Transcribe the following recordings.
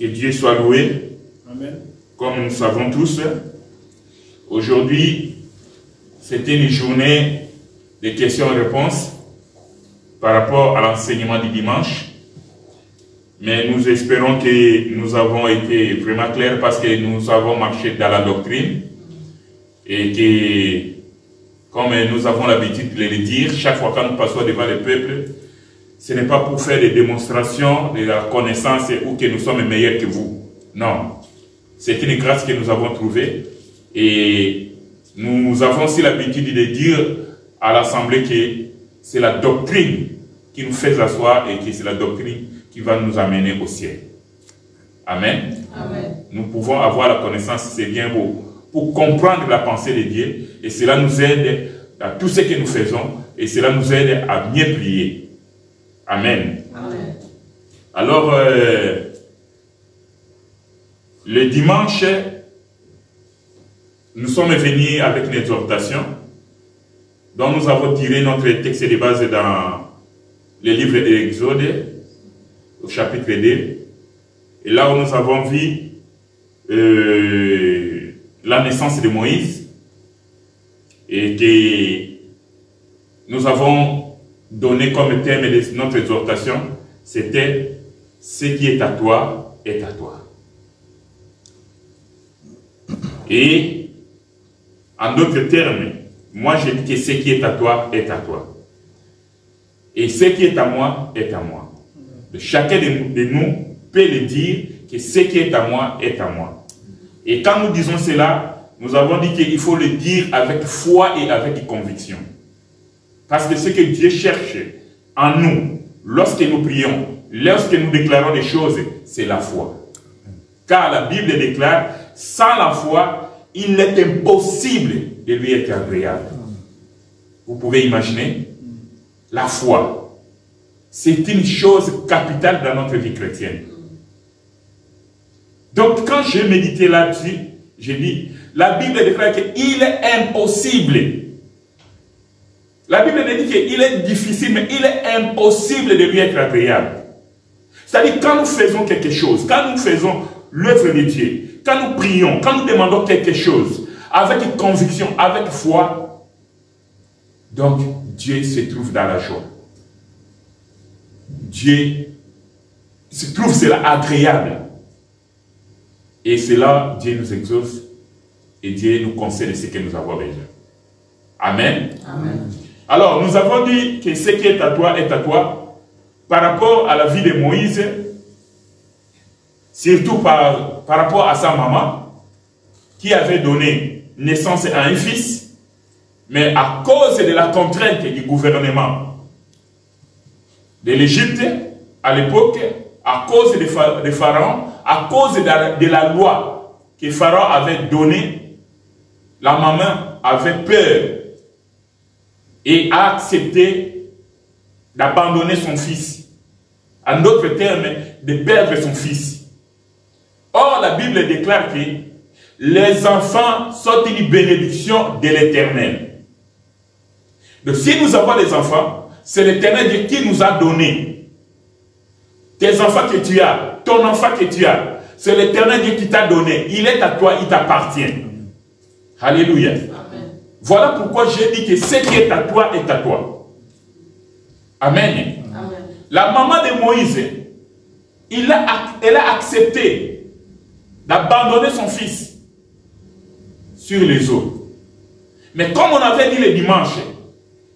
Que Dieu soit loué. Amen. Comme nous savons tous, aujourd'hui, c'était une journée de questions et réponses par rapport à l'enseignement du dimanche. Mais nous espérons que nous avons été vraiment clairs parce que nous avons marché dans la doctrine et que, comme nous avons l'habitude de le dire, chaque fois que nous passons devant le peuple, ce n'est pas pour faire des démonstrations de la connaissance ou que nous sommes meilleurs que vous. Non. C'est une grâce que nous avons trouvée et nous avons aussi l'habitude de dire à l'Assemblée que c'est la doctrine qui nous fait asseoir et que c'est la doctrine qui va nous amener au ciel. Amen. Amen. Nous pouvons avoir la connaissance, c'est bien beau, pour comprendre la pensée de Dieu et cela nous aide dans tout ce que nous faisons et cela nous aide à mieux prier. Amen. Amen. Alors, le dimanche, nous sommes venus avec une exhortation dont nous avons tiré notre texte de base dans le livre de l'Exode, au chapitre 2. Et là où nous avons vu la naissance de Moïse et que nous avons donné comme thème de notre exhortation, c'était « Ce qui est à toi est à toi ». Et, en d'autres termes, moi je dis que ce qui est à toi est à toi. Et ce qui est à moi est à moi. Chacun de nous peut le dire que ce qui est à moi est à moi. Et quand nous disons cela, nous avons dit qu'il faut le dire avec foi et avec conviction. Parce que ce que Dieu cherche en nous, lorsque nous prions, lorsque nous déclarons des choses, c'est la foi. Car la Bible déclare, sans la foi, il est impossible de lui être agréable. Vous pouvez imaginer la foi. C'est une chose capitale dans notre vie chrétienne. Donc, quand j'ai médité là-dessus, j'ai dit, la Bible déclare qu'il est impossible. La Bible dit qu'il est difficile, mais il est impossible de lui être agréable. C'est-à-dire, quand nous faisons quelque chose, quand nous faisons l'œuvre de Dieu, quand nous prions, quand nous demandons quelque chose, avec conviction, avec foi, donc Dieu se trouve dans la joie. Dieu se trouve cela agréable. Et c'est là Dieu nous exauce et Dieu nous concède ce que nous avons besoin. Amen. Amen. Alors, nous avons dit que ce qui est à toi par rapport à la vie de Moïse, surtout par rapport à sa maman, qui avait donné naissance à un fils, mais à cause de la contrainte du gouvernement de l'Égypte, à l'époque, à cause de Pharaon, à cause de la loi que Pharaon avait donnée, la maman avait peur et a accepté d'abandonner son fils. En d'autres termes, de perdre son fils. Or, la Bible déclare que les enfants sont une bénédiction de l'Éternel. Donc, si nous avons des enfants, c'est l'Éternel Dieu qui nous a donné. Tes enfants que tu as, ton enfant que tu as, c'est l'Éternel Dieu qui t'a donné. Il est à toi, il t'appartient. Alléluia. Amen. Voilà pourquoi j'ai dit que ce qui est à toi est à toi. Amen. Amen. La maman de Moïse, elle a accepté d'abandonner son fils sur les eaux. Mais comme on avait dit le dimanche,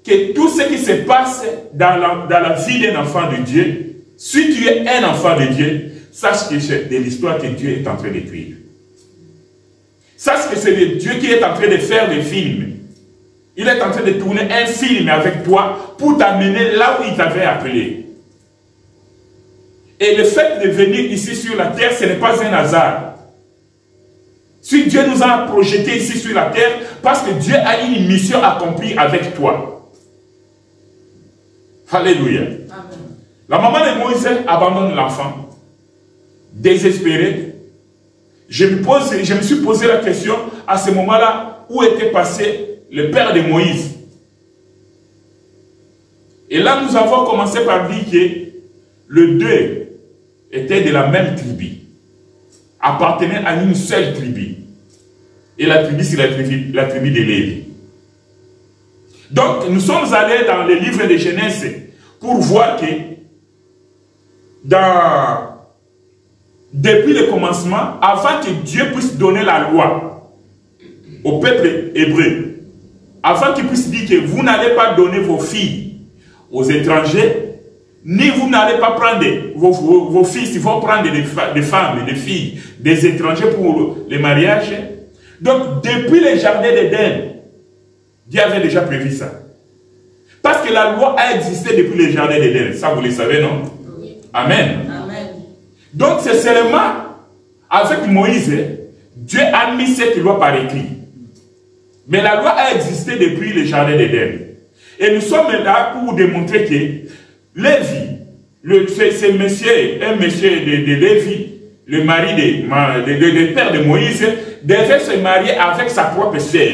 que tout ce qui se passe dans la vie d'un enfant de Dieu, si tu es un enfant de Dieu, sache que c'est de l'histoire que Dieu est en train d'écrire. Sache que c'est Dieu qui est en train de faire des films. Il est en train de tourner un film avec toi pour t'amener là où il t'avait appelé. Et le fait de venir ici sur la terre, ce n'est pas un hasard. Si Dieu nous a projetés ici sur la terre, parce que Dieu a une mission accomplie avec toi. Alléluia. Amen. La maman de Moïse abandonne l'enfant, désespérée. Je me suis posé la question à ce moment-là, où était passé le père de Moïse. Et là, nous avons commencé par dire que les deux étaient de la même tribu. appartenait à une seule tribu. Et la tribu, c'est la tribu de Lévi. Donc, nous sommes allés dans le livre de Genèse pour voir que depuis le commencement, avant que Dieu puisse donner la loi au peuple hébreu, avant qu'il puisse dire que vous n'allez pas donner vos filles aux étrangers, ni vous n'allez pas prendre vos fils, il faut prendre des femmes et des filles, des étrangers pour le mariage. Donc, depuis le jardin d'Éden, Dieu avait déjà prévu ça. Parce que la loi a existé depuis le jardin d'Éden. Ça, vous le savez, non? Oui. Amen. Amen. Donc, c'est seulement avec Moïse, Dieu a mis cette loi par écrit. Mais la loi a existé depuis le jardin d'Éden. Et nous sommes là pour démontrer que Lévi, c'est un monsieur de Lévi, le mari le père de Moïse, devait se marier avec sa propre sœur.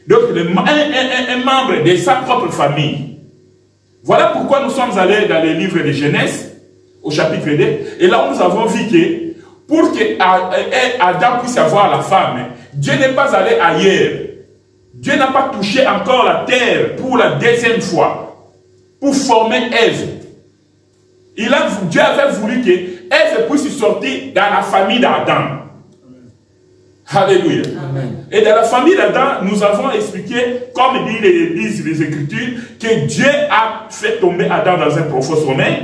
Donc, un membre de sa propre famille. Voilà pourquoi nous sommes allés dans le livre de Genèse, au chapitre 2, et là nous avons vu que pour que Adam puisse avoir la femme, Dieu n'est pas allé ailleurs. Dieu n'a pas touché encore la terre pour la deuxième fois, pour former Ève. Dieu avait voulu que Ève puisse sortir dans la famille d'Adam. Alléluia. Amen. Et dans la famille d'Adam, nous avons expliqué, comme disent les Écritures, que Dieu a fait tomber Adam dans un profond sommeil.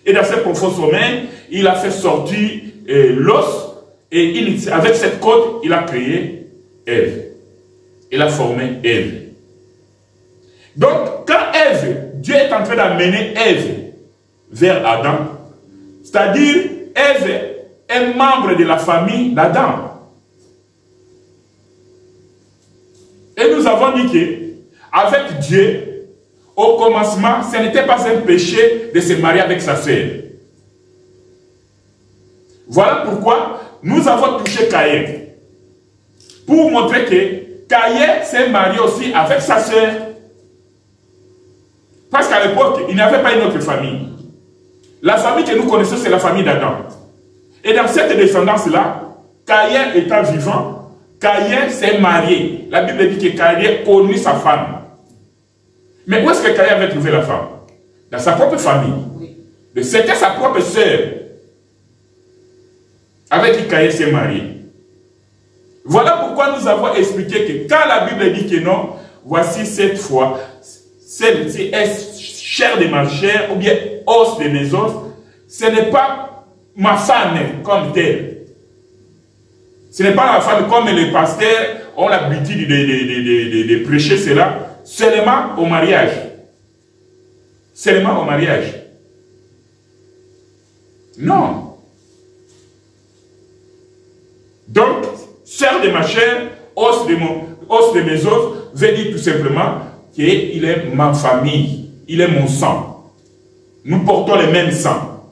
Et dans ce profond sommeil, il a fait sortir l'os. Et avec cette côte, il a créé Ève. Il a formé Ève. Donc, quand Ève, Dieu est en train d'amener Ève vers Adam, c'est-à-dire Ève est membre de la famille d'Adam. Et nous avons dit que, avec Dieu, au commencement, ce n'était pas un péché de se marier avec sa sœur. Voilà pourquoi nous avons touché Caïn. Pour montrer que Caïn s'est marié aussi avec sa sœur. Parce qu'à l'époque, il n'y avait pas une autre famille. La famille que nous connaissons, c'est la famille d'Adam. Et dans cette descendance-là, Caïn étant vivant, Caïn s'est marié. La Bible dit que Caïn connut sa femme. Mais où est-ce que Caïn avait trouvé la femme? Dans sa propre famille. C'était sa propre sœur avec qui Caïn s'est marié. Voilà pourquoi nous avons expliqué que quand la Bible dit que non, voici cette fois, celle-ci est chair de ma chair ou bien os de mes os, ce n'est pas ma femme comme telle. Ce n'est pas ma femme comme les pasteurs ont l'habitude de prêcher cela, seulement au mariage. Seulement au mariage. Non. Donc, chair de ma chair, os de mes os, veut dire tout simplement qu'il est ma famille, il est mon sang. Nous portons le même sang.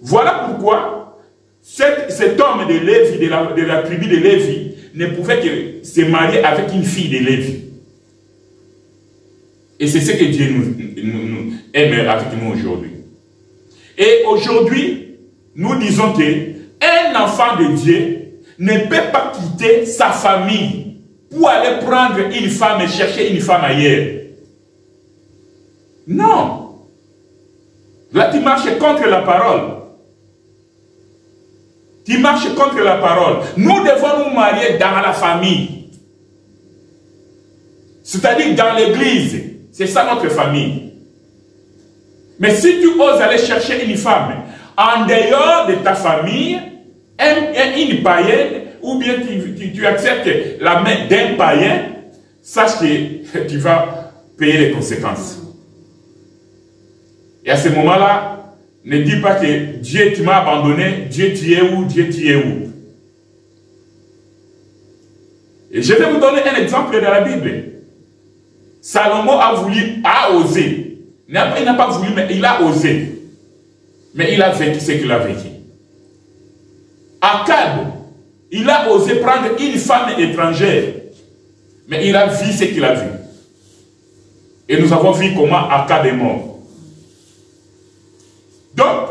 Voilà pourquoi cet homme de Lévi, de la tribu de Lévi, ne pouvait que se marier avec une fille de Lévi. Et c'est ce que Dieu nous aime avec nous aujourd'hui. Et aujourd'hui, nous disons qu'un enfant de Dieu ne peut pas quitter sa famille pour aller prendre une femme et chercher une femme ailleurs. Non. Là, tu marches contre la parole. Tu marches contre la parole. Nous devons nous marier dans la famille. C'est-à-dire dans l'église. C'est ça notre famille. Mais si tu oses aller chercher une femme en dehors de ta famille, une païenne, ou bien tu acceptes la main d'un païen, sache que tu vas payer les conséquences. Et à ce moment-là, ne dis pas que Dieu tu m'as abandonné, Dieu tu es où, Dieu tu es où. Et je vais vous donner un exemple dans la Bible. Salomon a osé. Il n'a pas voulu, mais il a osé. Mais il a vécu ce qu'il a vécu. Akab, il a osé prendre une femme étrangère. Mais il a vu ce qu'il a vu. Et nous avons vu comment Akab est mort. Donc,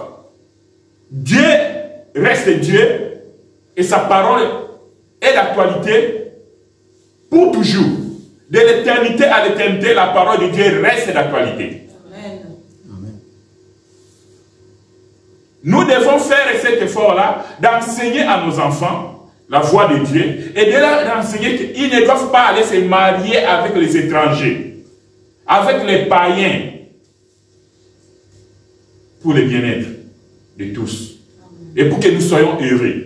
Dieu reste Dieu et sa parole est d'actualité pour toujours. De l'éternité à l'éternité, la parole de Dieu reste d'actualité. Nous devons faire cet effort-là d'enseigner à nos enfants la voix de Dieu et de leur enseigner qu'ils ne doivent pas aller se marier avec les étrangers, avec les païens, pour le bien-être de tous et pour que nous soyons heureux.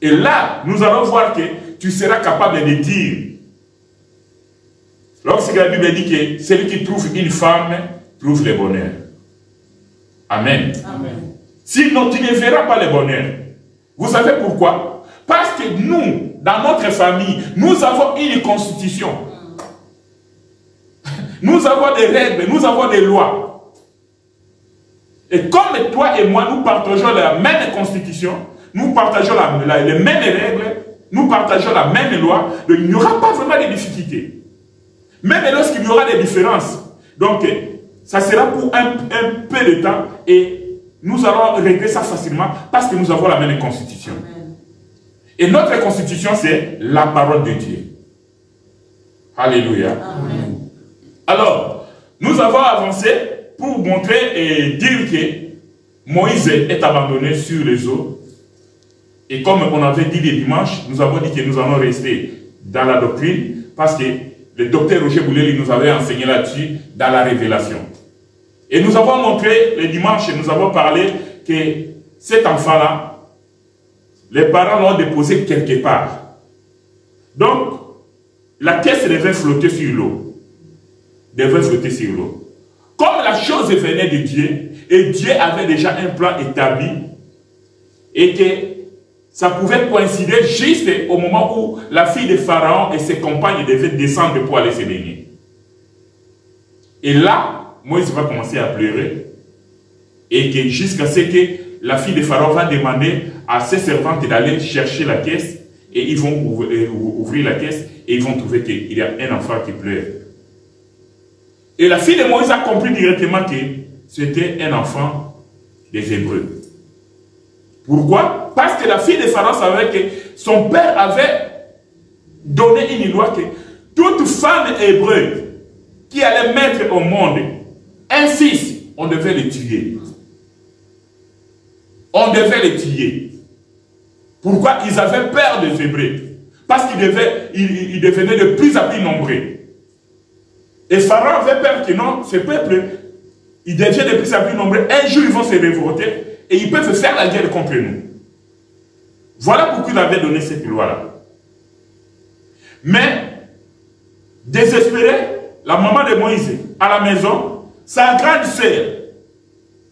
Et là, nous allons voir que tu seras capable de dire, lorsque la Bible dit que celui qui trouve une femme trouve le bonheur. Amen. Amen. Sinon, tu ne verras pas le bonheur. Vous savez pourquoi? Parce que nous, dans notre famille, nous avons une constitution. Nous avons des règles, nous avons des lois. Et comme toi et moi, nous partageons la même constitution, nous partageons les mêmes règles, nous partageons la même loi, donc il n'y aura pas vraiment de difficultés. Même lorsqu'il y aura des différences. Donc, ça sera pour un peu de temps et nous allons régler ça facilement parce que nous avons la même constitution. Amen. Et notre constitution, c'est la parole de Dieu. Alléluia. Amen. Alors, nous avons avancé pour montrer et dire que Moïse est abandonné sur les eaux. Et comme on avait dit les dimanches, nous avons dit que nous allons rester dans la doctrine parce que le docteur Roger Bouleli nous avait enseigné là-dessus dans la révélation. Et nous avons montré le dimanche, nous avons parlé que cet enfant-là, les parents l'ont déposé quelque part. Donc, la caisse devait flotter sur l'eau. Devait flotter sur l'eau. Comme la chose venait de Dieu, et Dieu avait déjà un plan établi, et que ça pouvait coïncider juste au moment où la fille de Pharaon et ses compagnes devaient descendre pour aller se baigner. Et là, Moïse va commencer à pleurer. Et que jusqu'à ce que la fille de Pharaon va demander à ses servantes d'aller chercher la caisse. Et ils vont ouvrir la caisse et ils vont trouver qu'il y a un enfant qui pleure. Et la fille de Moïse a compris directement que c'était un enfant des Hébreux. Pourquoi? Parce que la fille de Pharaon savait que son père avait donné une loi que toute femme hébreu qui allait mettre au monde un fils, on devait le tuer. On devait le tuer. Pourquoi? Ils avaient peur des Hébreux. Parce qu'ils devenaient de plus en plus nombreux. Et Pharaon avait peur que non, ce peuple, il devient de plus en plus nombreux. Un jour, ils vont se révolter et ils peuvent faire la guerre contre nous. Voilà pourquoi il avait donné cette loi-là. Mais, désespéré, la maman de Moïse, à la maison, sa grande sœur,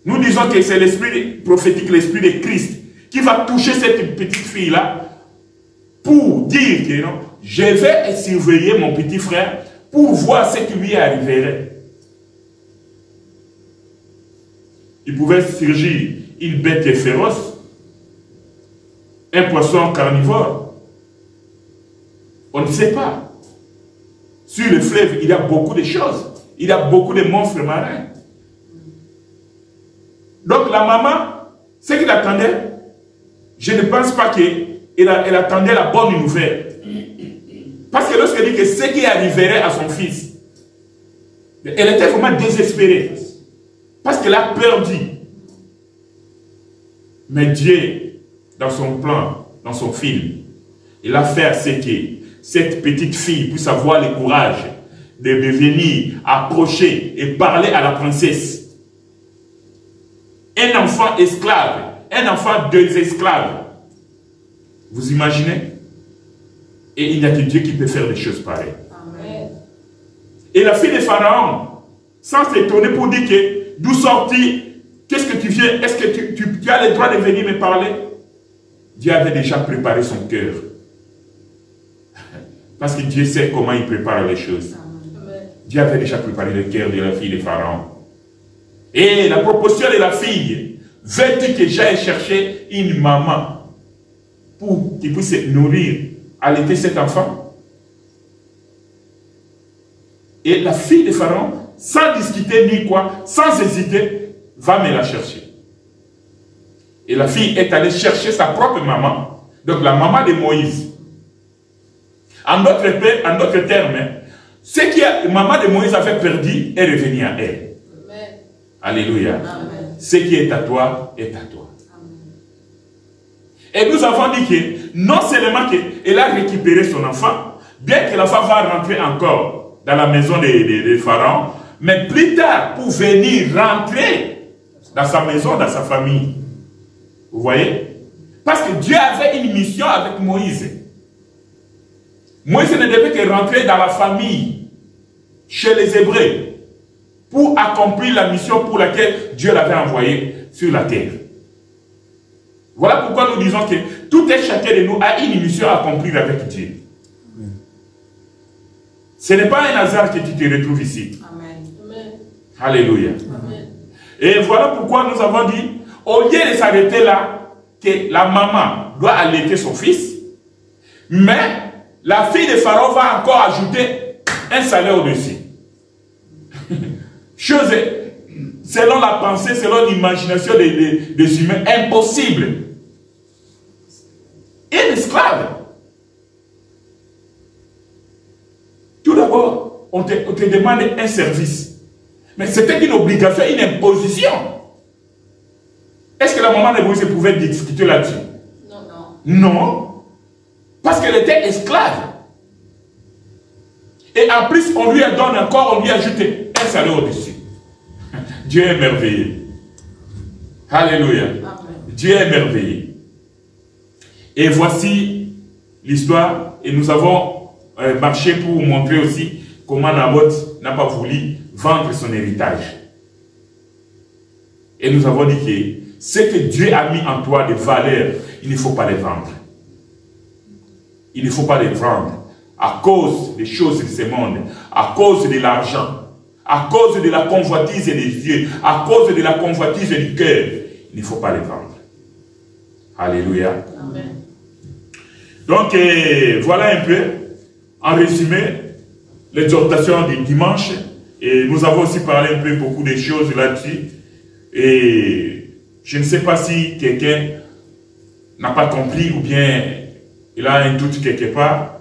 nous disons que c'est l'esprit prophétique, l'esprit de Christ, qui va toucher cette petite fille-là pour dire que non, je vais surveiller mon petit frère pour voir ce qui lui arriverait. Il pouvait surgir une bête féroce, un poisson carnivore. On ne sait pas. Sur le fleuve, il y a beaucoup de choses. Il y a beaucoup de monstres marins. Donc la maman, ce qu'il attendait, je ne pense pas qu'elle attendait la bonne nouvelle. Parce que lorsqu'elle dit que ce qui arriverait à son fils, elle était vraiment désespérée. Parce qu'elle a perdu. Mais Dieu, dans son plan, dans son film, il a fait ce que cette petite fille puisse avoir le courage de venir approcher et parler à la princesse. Un enfant esclave, un enfant des esclaves. Vous imaginez? Et il n'y a que Dieu qui peut faire des choses pareilles. Amen. Et la fille de Pharaon, sans s'étonner pour dire que d'où sorti, qu'est-ce que tu viens, est-ce que tu as le droit de venir me parler? Dieu avait déjà préparé son cœur. Parce que Dieu sait comment il prépare les choses. Dieu avait déjà préparé le cœur de la fille de Pharaon. Et la proposition de la fille, veux-tu que j'aille chercher une maman pour qu'il puisse nourrir, allaiter cet enfant? Et la fille de Pharaon, sans discuter ni quoi, sans hésiter, va me la chercher. Et la fille est allée chercher sa propre maman, donc la maman de Moïse. En d'autres termes, ce que maman de Moïse avait perdu est revenu à elle. Amen. Alléluia. Amen. Ce qui est à toi est à toi. Amen. Et nous avons dit que non seulement qu'elle a récupéré son enfant, bien que l'enfant va rentrer encore dans la maison de Pharaon, mais plus tard, pour venir rentrer dans sa maison, dans sa famille. Vous voyez? Parce que Dieu avait une mission avec Moïse. Moïse ne devait que rentrer dans la famille, chez les Hébreux, pour accomplir la mission pour laquelle Dieu l'avait envoyé sur la terre. Voilà pourquoi nous disons que tout et chacun de nous a une mission à accomplir avec Dieu. Amen. Ce n'est pas un hasard que tu te retrouves ici. Amen. Alléluia. Amen. Et voilà pourquoi nous avons dit, au lieu de s'arrêter là, que la maman doit allaiter son fils, mais la fille de Pharaon va encore ajouter un salaire au-dessus. Chose, selon la pensée, selon l'imagination des humains, impossible. Un esclave. Tout d'abord, on te demande un service. Mais c'était une obligation, une imposition. Est-ce que la maman de Moïse pouvait discuter là-dessus? Non. Non. Parce qu'elle était esclave. Et en plus, on lui donne encore, on lui ajoute un salaire au-dessus. Dieu est merveilleux. Alléluia. Amen. Dieu est merveilleux. Et voici l'histoire. Et nous avons marché pour vous montrer aussi comment Naboth n'a pas voulu vendre son héritage. Et nous avons dit que ce que Dieu a mis en toi de valeur, il ne faut pas les vendre. Il ne faut pas les vendre à cause des choses de ce monde, à cause de l'argent, à cause de la convoitise des yeux, à cause de la convoitise du cœur. Il ne faut pas les vendre. Alléluia. Amen. Donc, voilà un peu, en résumé, l'exhortation du dimanche. Et nous avons aussi parlé un peu beaucoup de choses là-dessus. Et je ne sais pas si quelqu'un n'a pas compris ou bien il a un doute quelque part.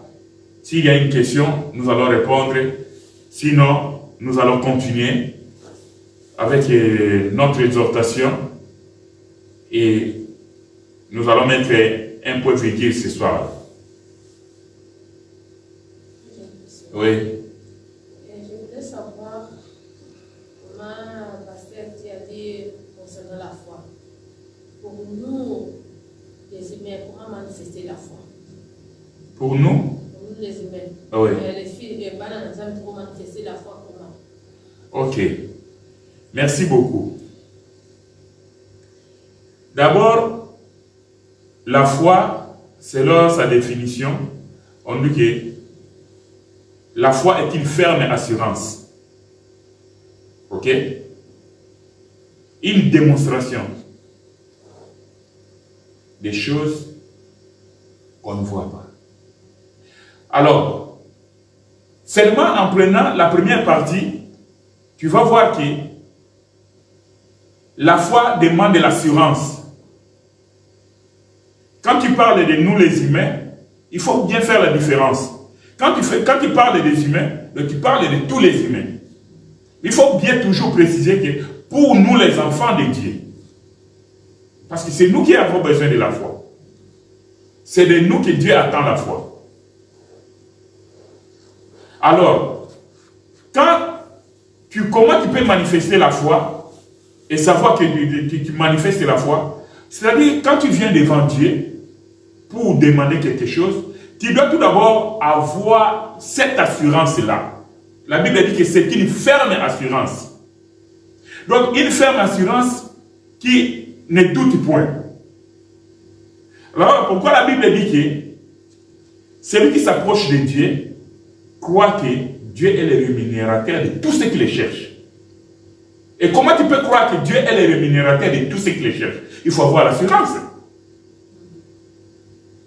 S'il y a une question, nous allons répondre. Sinon, nous allons continuer avec notre exhortation. Et nous allons mettre un point virgule ce soir. Oui. Je voudrais savoir comment Pasteur a dit concernant la foi. Pour nous, les humains, comment manifester la foi? Pour nous? Pour nous, les humains. Ah oui. Les filles, les bananes, pour manifester la foi, comment? Ok. Merci beaucoup. D'abord, la foi, selon sa définition, on dit que la foi est une ferme assurance. Ok? Une démonstration des choses qu'on ne voit pas. Alors, seulement en prenant la première partie, tu vas voir que la foi demande de l'assurance. Quand tu parles de nous les humains, il faut bien faire la différence. Quand tu parles des humains, tu parles de tous les humains. Il faut bien toujours préciser que pour nous les enfants de Dieu, parce que c'est nous qui avons besoin de la foi. C'est de nous que Dieu attend la foi. Alors, comment tu peux manifester la foi et savoir que tu manifestes la foi? C'est-à-dire, quand tu viens devant Dieu pour demander quelque chose, tu dois tout d'abord avoir cette assurance-là. La Bible dit que c'est une ferme assurance. Donc, une ferme assurance qui ne doute point. Alors, pourquoi la Bible dit que celui qui s'approche de Dieu croit que Dieu est le rémunérateur de tous ceux qui le cherchent. Et comment tu peux croire que Dieu est le rémunérateur de tous ceux qui le cherchent? Il faut avoir l'assurance.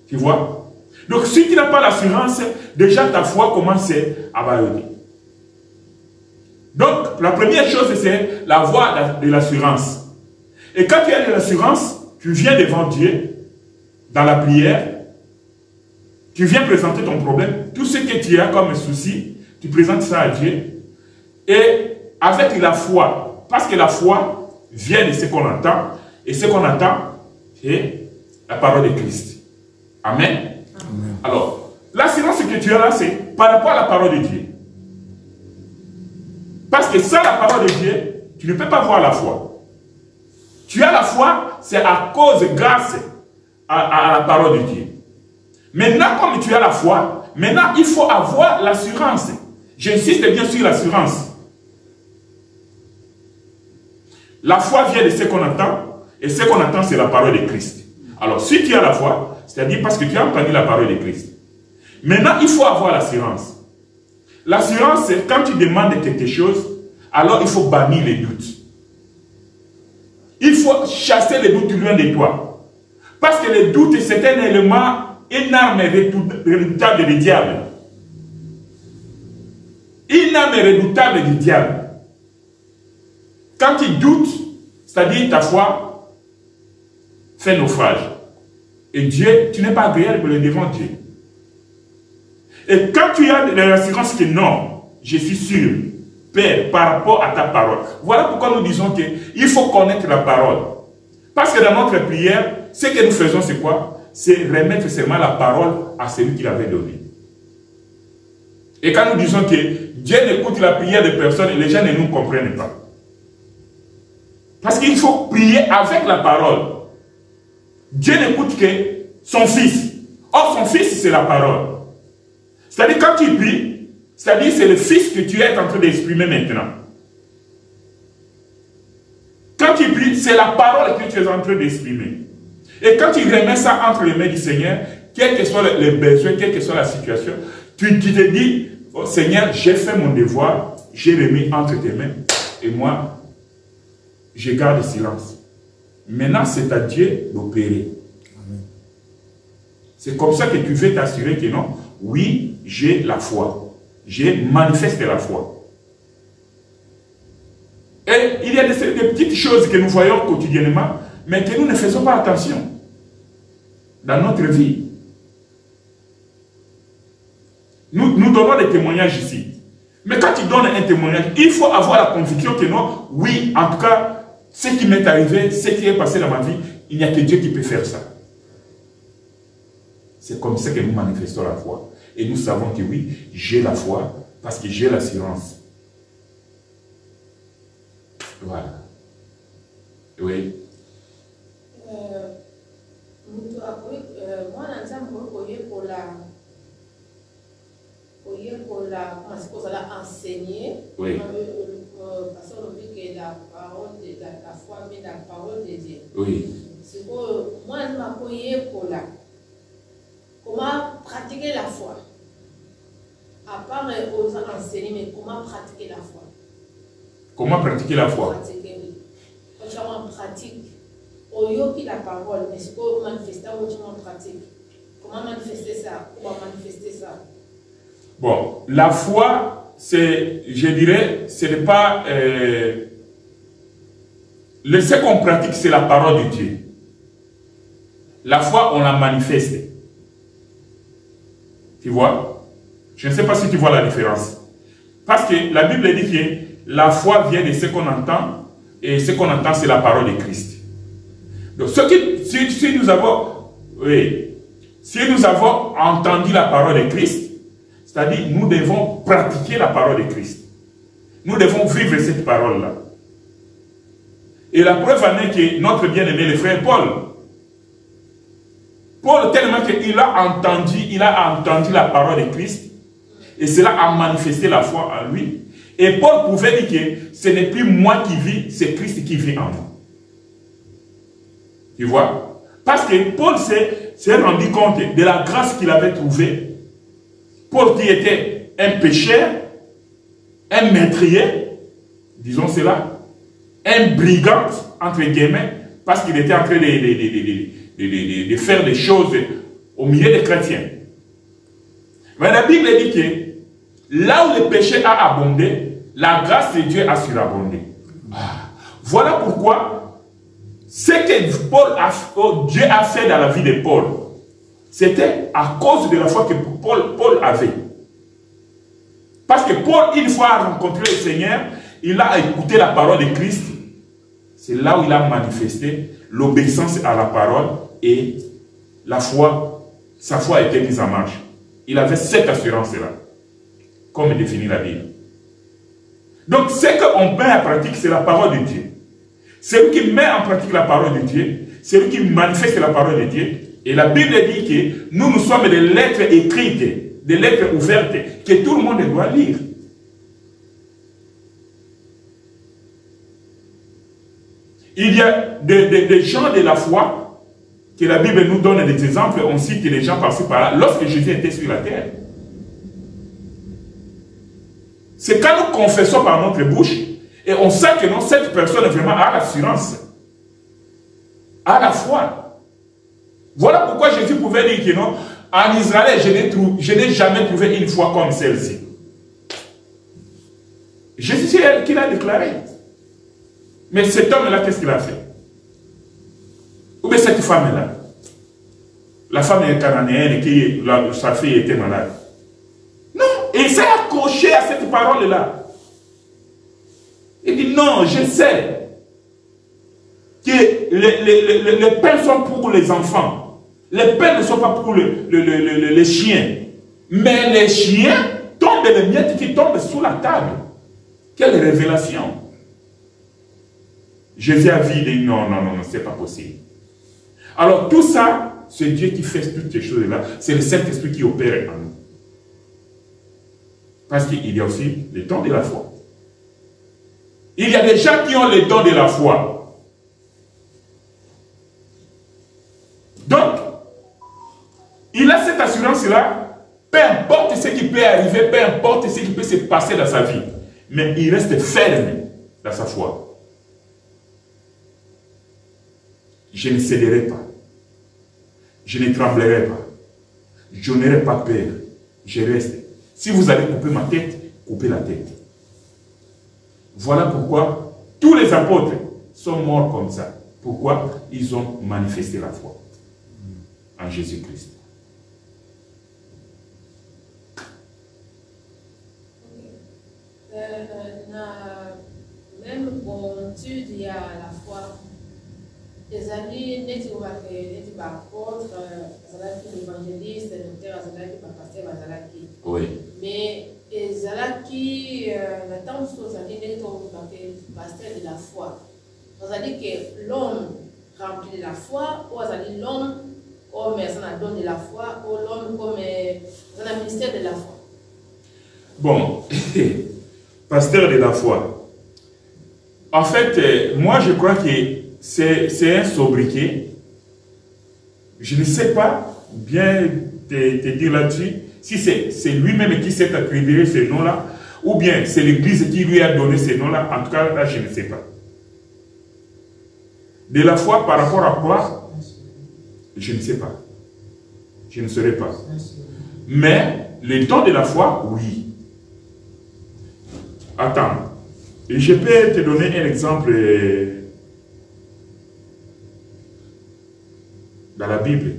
Tu vois? Donc, si tu n'as pas l'assurance, déjà ta foi commence à bâillonner. Donc, la première chose, c'est la voie de l'assurance. Et quand tu as de l'assurance, tu viens devant Dieu, dans la prière, tu viens présenter ton problème, tout ce que tu as comme souci, tu présentes ça à Dieu, et avec la foi, parce que la foi vient de ce qu'on entend, et ce qu'on entend, c'est la parole de Christ. Amen. Amen. Alors, l'assurance que tu as là, c'est par rapport à la parole de Dieu. Parce que sans la parole de Dieu, tu ne peux pas voir la foi. Tu as la foi, c'est à cause, grâce à la parole de Dieu. Maintenant, comme tu as la foi, maintenant, il faut avoir l'assurance. J'insiste bien sur l'assurance. La foi vient de ce qu'on entend, et ce qu'on entend, c'est la parole de Christ. Alors, si tu as la foi, c'est-à-dire parce que tu as entendu la parole de Christ. Maintenant, il faut avoir l'assurance. L'assurance, c'est quand tu demandes quelque chose, alors il faut bannir les doutes. Il faut chasser les doutes loin de toi. Parce que les doutes, c'est un élément, une arme redoutable du diable. Une arme redoutable du diable. Quand tu doutes, c'est-à-dire ta foi fait naufrage. Et Dieu, tu n'es pas agréable devant Dieu. Et quand tu as l'assurance que non, je suis sûr, Père, par rapport à ta parole. Voilà pourquoi nous disons qu'il faut connaître la parole. Parce que dans notre prière, ce que nous faisons, c'est quoi? C'est remettre seulement la parole à celui qui l'avait donnée. Et quand nous disons que Dieu n'écoute la prière de personne, les gens ne nous comprennent pas. Parce qu'il faut prier avec la parole. Dieu n'écoute que son Fils. Or, son Fils, c'est la parole. C'est-à-dire, quand tu pries, c'est-à-dire, c'est le Fils que tu es en train d'exprimer maintenant. Quand tu pries, c'est la parole que tu es en train d'exprimer. Et quand tu remets ça entre les mains du Seigneur, quels que soient les besoins, quelle que soit la situation, tu te dis, oh Seigneur, j'ai fait mon devoir, j'ai remis entre tes mains, et moi, je garde silence. Maintenant, c'est à Dieu d'opérer. C'est comme ça que tu veux t'assurer que non, oui, j'ai la foi. J'ai manifesté la foi. Et il y a des petites choses que nous voyons quotidiennement, mais que nous ne faisons pas attention dans notre vie. Nous donnons des témoignages ici. Mais quand tu donnes un témoignage, il faut avoir la conviction que non, oui, en tout cas, ce qui m'est arrivé, ce qui est passé dans ma vie, il n'y a que Dieu qui peut faire ça. C'est comme ça que nous manifestons la foi. Et nous savons que oui, j'ai la foi parce que j'ai l'assurance. Voilà. Oui. Moi, pour la enseigner, oui. Parce qu'on dit que la parole de la foi, mais la parole de Dieu. Oui. C'est que moi, je m'appuie pour la. Comment pratiquer la foi? À part aux enseigner, mais comment pratiquer la foi? Comment pratiquer la foi? Pratiquer, oui. Quand on pratique, au lieu de la parole, mais c'est pour manifester on pratique. Comment manifester ça? Comment manifester ça? Bon, la foi, c'est, je dirais, ce n'est pas... ce qu'on pratique, c'est la parole de Dieu. La foi, on la manifeste. Tu vois? Je ne sais pas si tu vois la différence. Parce que la Bible dit que la foi vient de ce qu'on entend, et ce qu'on entend, c'est la parole de Christ. Donc, si nous avons entendu la parole de Christ, c'est-à-dire nous devons pratiquer la parole de Christ. Nous devons vivre cette parole-là. Et la preuve en est que notre bien-aimé, le frère Paul, tellement qu'il a entendu la parole de Christ, et cela a manifesté la foi en lui. Et Paul pouvait dire que ce n'est plus moi qui vis, c'est Christ qui vit en moi. Tu vois? Parce que Paul s'est rendu compte de la grâce qu'il avait trouvée. Paul qui était un pécheur, un meurtrier, disons cela, un brigand, entre guillemets, parce qu'il était en train de faire des choses au milieu des chrétiens. Mais la Bible dit que là où le péché a abondé, la grâce de Dieu a surabondé. Voilà pourquoi ce que Dieu a fait dans la vie de Paul, c'était à cause de la foi que Paul avait. Parce que Paul, une fois rencontré le Seigneur, il a écouté la parole de Christ. C'est là où il a manifesté l'obéissance à la parole et la foi, sa foi a été mise en marche. Il avait cette assurance-là, comme définit la Bible. Donc, ce qu'on met en pratique, c'est la parole de Dieu. Celui qui met en pratique la parole de Dieu, celui qui manifeste la parole de Dieu. Et la Bible dit que nous sommes des lettres écrites, des lettres ouvertes, que tout le monde doit lire. Il y a des gens de la foi, que la Bible nous donne des exemples, on cite les gens par-ci par-là, lorsque Jésus était sur la terre. C'est quand nous confessons par notre bouche, et on sait que non, cette personne vraiment a l'assurance, a la foi. Voilà pourquoi Jésus pouvait dire que non, en Israël, je n'ai jamais trouvé une foi comme celle-ci. Jésus, c'est elle qui l'a déclaré. Mais cet homme-là, qu'est-ce qu'il a fait? Ou bien cette femme-là? La femme est cananéenne qui sa fille était malade. Non, il s'est accroché à cette parole-là. Il dit non, je sais que les pains sont pour les enfants. Les pains ne sont pas pour les chiens. Mais les chiens tombent, les miettes qui tombent sous la table. Quelle révélation! Jésus a dit non, c'est pas possible. Alors tout ça, c'est Dieu qui fait toutes ces choses-là. C'est le Saint-Esprit qui opère en nous. Parce qu'il y a aussi le don de la foi. Il y a des gens qui ont le don de la foi. Donc, il a cette assurance-là, peu importe ce qui peut arriver, peu importe ce qui peut se passer dans sa vie. Mais il reste ferme dans sa foi. Je ne céderai pas. Je ne tremblerai pas. Je n'aurai pas peur. Je reste. Si vous allez couper ma tête, coupez la tête. Voilà pourquoi tous les apôtres sont morts comme ça. Pourquoi? Ils ont manifesté la foi en Jésus-Christ. Même pour étude, il y a la foi. Les amis, les apôtres, les évangélistes, les pasteurs, oui. mais les alaki, la temps où vous allez être pasteur de la foi, vous allez que l'homme rempli de la foi, ou vous allez l'homme comme un don de la foi, ou l'homme comme un ministère de la foi. Bon, pasteur de la foi. En fait, moi je crois que c'est un sobriquet. Je ne sais pas bien te dire là-dessus si c'est lui-même qui s'est attribué ce nom-là ou bien c'est l'Église qui lui a donné ce nom-là. En tout cas, là, je ne sais pas. De la foi par rapport à quoi? Je ne sais pas. Je ne saurais pas. Mais le don de la foi, oui. Attends. Je peux te donner un exemple dans la Bible.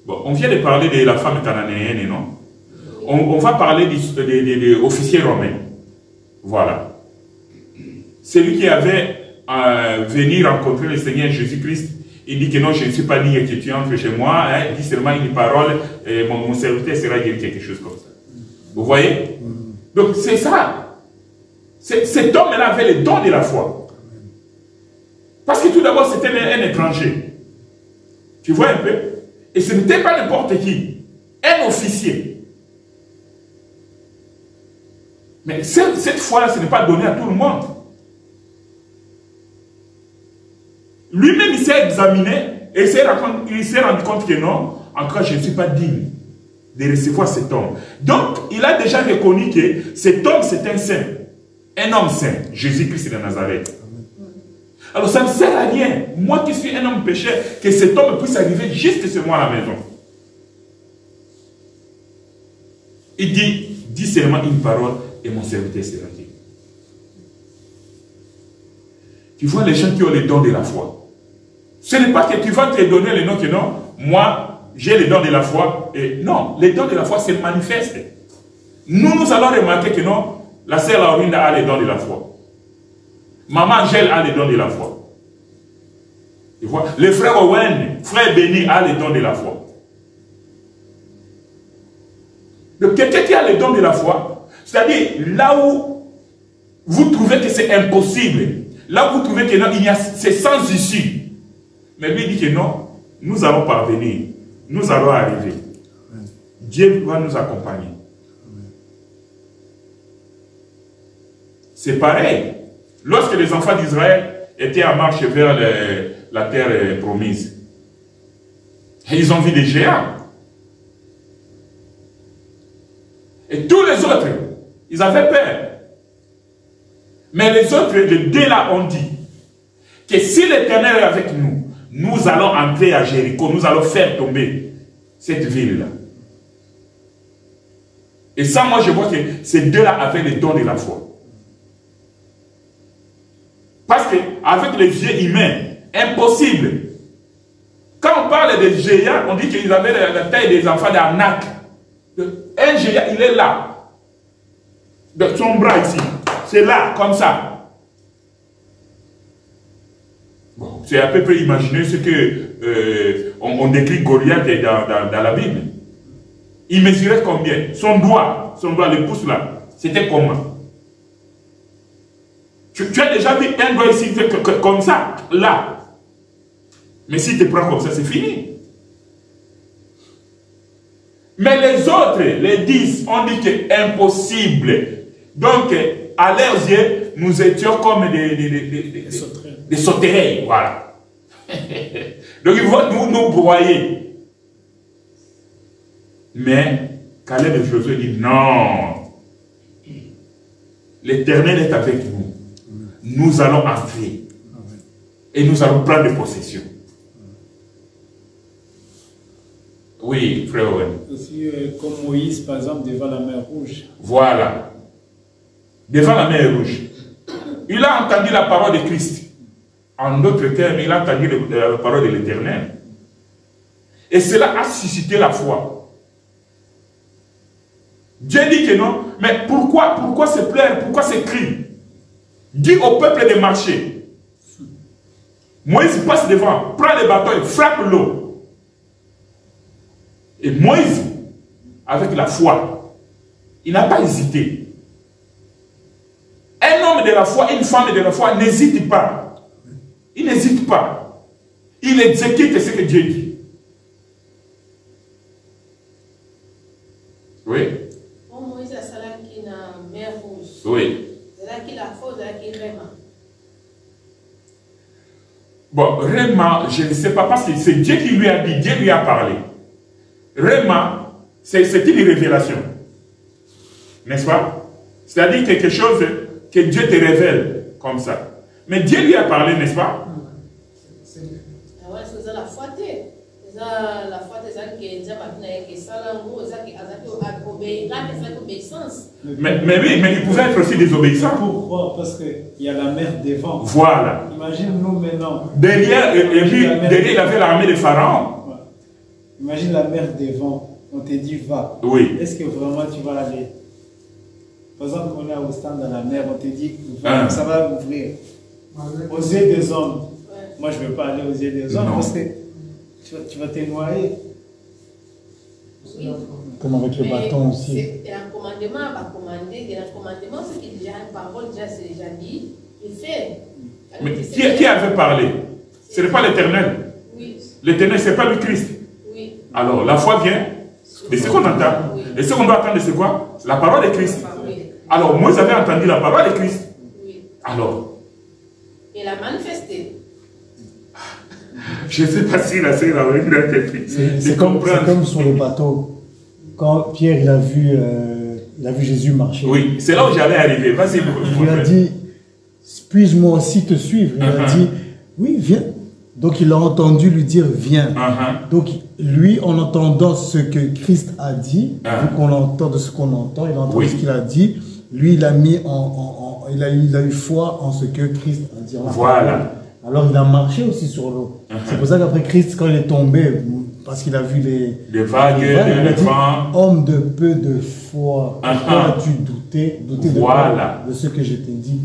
Bon, on vient de parler de la femme cananéenne, non? On va parler des officiers romains. Voilà. Celui qui avait venu rencontrer le Seigneur Jésus-Christ, il dit que non, je ne suis pas digne que tu entres chez moi, hein, il dit seulement une parole, et mon serviteur sera guéri, quelque chose comme ça. Vous voyez? Donc c'est ça. Cet homme-là avait le don de la foi. Parce que tout d'abord, c'était un étranger. Tu vois un peu? Et ce n'était pas n'importe qui. Un officier. Mais cette foi-là, ce n'est pas donné à tout le monde. Lui-même, il s'est examiné et il s'est rendu compte que non, en tout cas, je ne suis pas digne de recevoir cet homme. Donc, il a déjà reconnu que cet homme, c'est un saint. Un homme saint. Jésus-Christ de Nazareth. Alors, ça ne sert à rien, moi qui suis un homme pécheur, que cet homme puisse arriver juste sur moi à la maison. Il dit seulement une parole et mon serviteur sera guéri. Tu vois les gens qui ont les dons de la foi. Ce n'est pas que tu vas te donner les noms que non, moi, j'ai les dons de la foi. Et non, les dons de la foi se manifestent. Nous allons remarquer que non, la sœur Laurine a les dons de la foi. Maman Angèle a les dons de la foi. Tu vois, le frère Owen, frère Béni a les dons de la foi. Donc quelqu'un qui a les dons de la foi, c'est-à-dire là où vous trouvez que c'est impossible, là où vous trouvez que non, c'est sans issue. Mais lui dit que non, nous allons parvenir, nous allons arriver. Dieu va nous accompagner. C'est pareil. Lorsque les enfants d'Israël étaient en marche vers la terre promise, ils ont vu des géants. Et tous les autres, ils avaient peur. Mais les autres, les deux là, ont dit que si l'Éternel est avec nous, nous allons entrer à Jéricho, nous allons faire tomber cette ville-là. Et ça, moi, je vois que ces deux-là avaient les dons de la foi. Parce qu'avec les yeux humains, impossible. Quand on parle des géants, on dit qu'ils avaient la taille des enfants d'Anak. Un géant, il est là. De son bras ici. C'est là, comme ça. Bon, c'est à peu près imaginer ce que on décrit Goliath dans la Bible. Il mesurait combien? Son doigt, le pouce là, c'était comment? Tu as déjà vu un doigt ici comme ça, là. Mais si tu prends comme ça, c'est fini. Mais les autres, les 10, ont dit que c'est impossible. Donc, à leurs yeux, nous étions comme des sauterelles. Voilà. Donc, ils vont nous broyer. Mais, Caleb et Josué disent non. L'Éternel est avec nous. Nous allons entrer. Et nous allons prendre possession. Oui, frère Owen. Aussi, comme Moïse, par exemple, devant la mer Rouge. Voilà. Devant la mer Rouge. Il a entendu la parole de Christ. En d'autres termes, il a entendu la parole de l'Éternel. Et cela a suscité la foi. Dieu dit que non. Mais pourquoi se plaire? Pourquoi se crier? Dis au peuple de marcher. Moïse passe devant, prend le bâton et frappe l'eau. Et Moïse, avec la foi, il n'a pas hésité. Un homme de la foi, une femme de la foi n'hésite pas. Il n'hésite pas. Il exécute ce que Dieu dit. Oui. Bon, Moïse a cela qui n'a mer rouge. Oui. C'est là qu'il a faux, c'est là qu'il réma. Bon, Réma, je ne sais pas, parce que c'est Dieu qui lui a dit, Dieu lui a parlé. Réma, c'est une révélation. N'est-ce pas? C'est-à-dire quelque chose que Dieu te révèle comme ça. Mais Dieu lui a parlé, n'est-ce pas? Ah ouais, c'est la foi. C'est la foi, c'est ça qui est obéissance. Mais oui, mais il pouvait être aussi désobéissant. Pourquoi? Parce qu'il y a la mer devant. Voilà. Imagine nous maintenant. Derrière, il avait l'armée de Pharaon. Imagine la mer devant, on te dit va. Oui. Est-ce que vraiment tu vas aller? Par exemple, on est au stand dans la mer, on te dit va, ça va ouvrir. Aux yeux des hommes. Ouais. Moi, je ne veux pas aller aux yeux des hommes parce que tu vas te noyer. Oui. Comme avec le bâton aussi. C'est un commandement, pas commandé. C'est un commandement, ce qui est déjà une parole, déjà c'est déjà dit, il fait. Mais qui avait parlé? Ce n'est pas l'Éternel. Oui. L'Éternel, ce n'est pas le Christ. Oui. Alors, la foi vient de ce qu'on entend. Oui. Et ce qu'on doit attendre, c'est quoi? La parole de Christ. Oui. Alors, Moïse avait entendu la parole de Christ. Oui. Alors, Il a manifesté. je ne sais pas si la sœur a compris. C'est comme sur le bateau. Quand Pierre il a vu Jésus marcher. Oui, c'est là où j'allais arriver. Vas-y, Il a dit, puis-je moi aussi te suivre? Il a dit, oui, viens. Donc il a entendu lui dire, viens. Donc lui, en entendant ce que Christ a dit, vu qu'on entend de ce qu'on entend, il a entendu ce qu'il a dit, lui, il a mis il a eu foi en ce que Christ a dit. Voilà. Alors, il a marché aussi sur l'eau. C'est pour ça qu'après Christ, quand il est tombé, parce qu'il a vu les vagues, il a dit, vents. homme de peu de foi, pourquoi as-tu douté Voilà. de ce que je t'ai dit?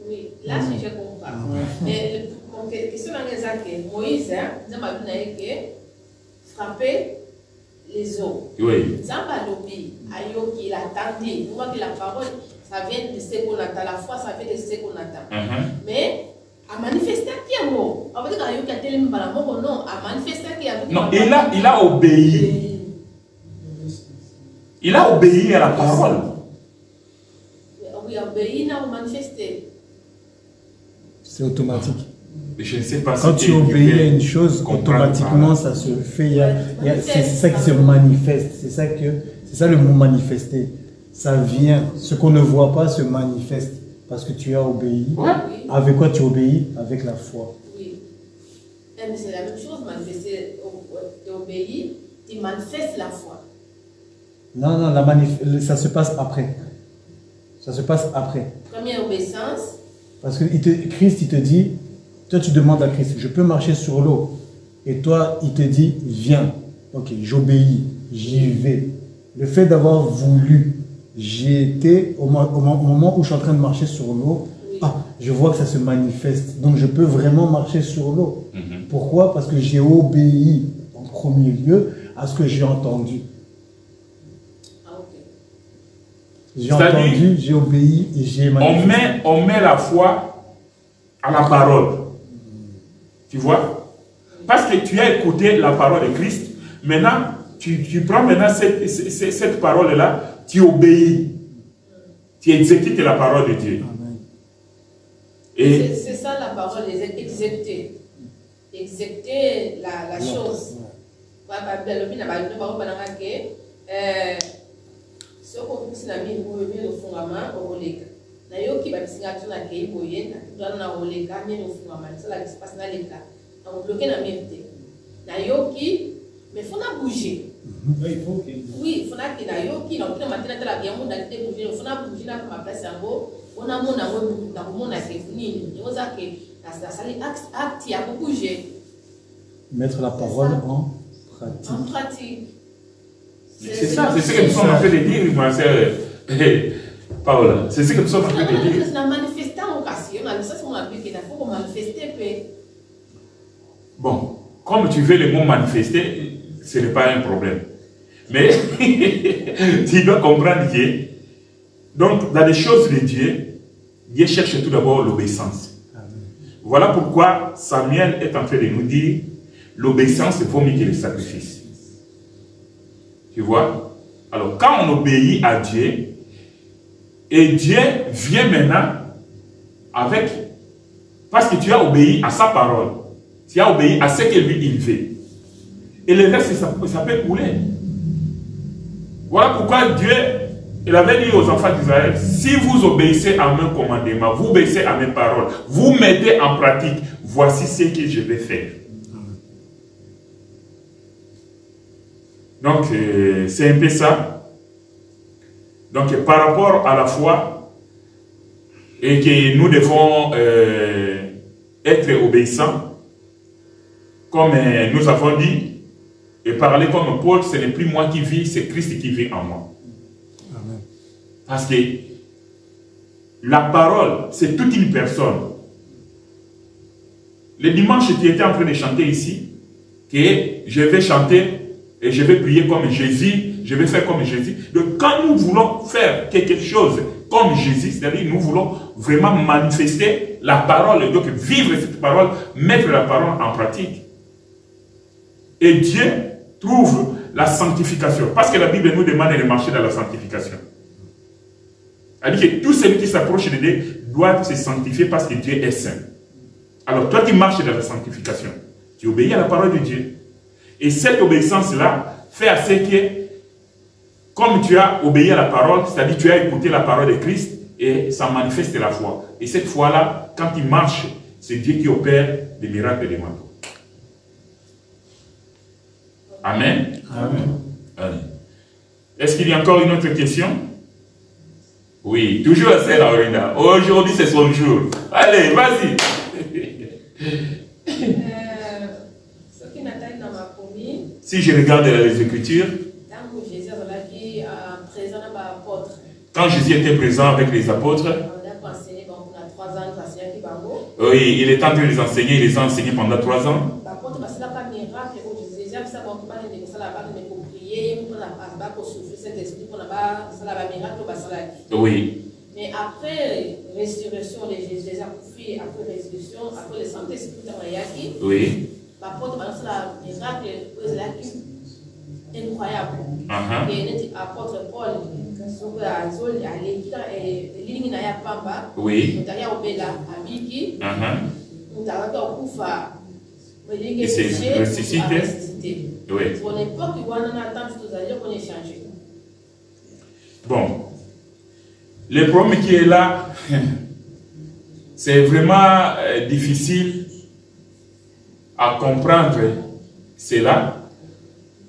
Oui, là, si je comprends. Mais la question est que Moïse, frapper les eaux. Oui. Zamba Lobi, Ayoki, il a tendu. Nous voyons que la parole, ça vient de ce qu'on attend. La foi, ça vient de ce qu'on attend. Mais, à manifester qui est mot. On va dire qu'Ayoki a tellement de malheur, non, à manifester qui est mot. Non, il a obéi. Il a obéi à la parole. Oui, obéi, il a manifesté. C'est automatique. Je ne sais pas quand tu obéis à une chose, automatiquement ça se fait. C'est ça qui se manifeste. C'est ça le mot manifester. Ça vient. Ce qu'on ne voit pas se manifeste parce que tu as obéi. Oui. Avec quoi tu obéis? Avec la foi. Oui. Mais c'est la même chose, manifester, tu obéis, tu manifestes la foi. Non, ça se passe après. Ça se passe après. Première obéissance. Parce que Christ, il te dit, toi tu demandes à Christ, je peux marcher sur l'eau. Et toi, il te dit, viens. Ok, j'obéis, j'y vais. Le fait d'avoir voulu, j'y étais au moment où je suis en train de marcher sur l'eau. Oui. Ah, je vois que ça se manifeste. Donc je peux vraiment marcher sur l'eau. Pourquoi? Parce que j'ai obéi en premier lieu à ce que j'ai entendu. J'ai entendu, j'ai obéi et j'ai manifesté. On met la foi à la parole. Tu vois? Parce que tu as écouté la parole de Christ. Maintenant, tu prends maintenant cette parole-là, tu obéis. Tu exécutes la parole de Dieu. C'est ça la parole, exécuter. Exécuter la chose. Ce qu'on puisse la mine pour le fondament au relais. Nayoki va pisciner à la Kei Boyen, dans la relais, gagner au fondament. C'est là qui se passe dans l'état. On bloque la mérité. Nayoki, mais il faut bouger. Oui, il faut que Nayoki, on peut maintenant la bien monde d'acter bouger. Il faut bouger là comme ma place en haut. On a mon amour dans mon affaire. Il faut que la salle acte, il y a beaucoup bouger. Mettre la parole en pratique. En pratique. C'est ça, c'est ce que nous sommes en train de dire, ma soeur Paola. C'est ce que nous sommes en train de dire. La manifestation occasion, ça c'est mon appui qu'il faut manifester. Bon, comme tu veux le mot manifester, ce n'est pas un problème. Mais tu dois comprendre que, donc, dans les choses de Dieu, Dieu cherche tout d'abord l'obéissance. Voilà pourquoi Samuel est en train de nous dire l'obéissance vaut mieux que le sacrifice. Tu vois? Alors, quand on obéit à Dieu, et Dieu vient maintenant avec... Parce que tu as obéi à sa parole. Tu as obéi à ce que lui, il veut. Et le reste, ça peut couler. Voilà pourquoi Dieu, il avait dit aux enfants d'Israël, si vous obéissez à mes commandements, vous obéissez à mes paroles, vous mettez en pratique, voici ce que je vais faire. Donc, c'est un peu ça. Donc, par rapport à la foi, et que nous devons être obéissants, comme nous avons dit, et parler comme Paul, ce n'est plus moi qui vis, c'est Christ qui vit en moi. Amen. Parce que la parole, c'est toute une personne. Le dimanche, tu étais en train de chanter ici, que je vais chanter et je vais prier comme Jésus, je vais faire comme Jésus. Donc quand nous voulons faire quelque chose comme Jésus, c'est-à-dire nous voulons vraiment manifester la parole, donc vivre cette parole, mettre la parole en pratique. Et Dieu trouve la sanctification. Parce que la Bible nous demande de marcher dans la sanctification. Elle dit que tout celui qui s'approche de Dieu doit se sanctifier parce que Dieu est saint. Alors toi qui marches dans la sanctification, tu obéis à la parole de Dieu. Et cette obéissance-là fait à ce que, comme tu as obéi à la parole, c'est-à-dire tu as écouté la parole de Christ, et ça manifeste la foi. Et cette foi-là, quand il marche, c'est Dieu qui opère des miracles et des miracles. Amen. Amen. Allez. Est-ce qu'il y a encore une autre question? Oui, toujours la sœur Aurina. Aujourd'hui, c'est son jour. Allez, vas-y. Ce qui n'attend dans ma famille. Si je regarde les Écritures, quand Jésus était présent avec les apôtres, oui, il est en train de les enseigner, il les a enseignés pendant 3 ans. Oui. Mais après résurrection de Jésus, après résurrection, après le Saint-Esprit, oui. Miracle incroyable. Et l'apôtre Paul, oui. Il s'est ressuscité. Oui. Bon. Le problème qui est là, c'est vraiment difficile à comprendre cela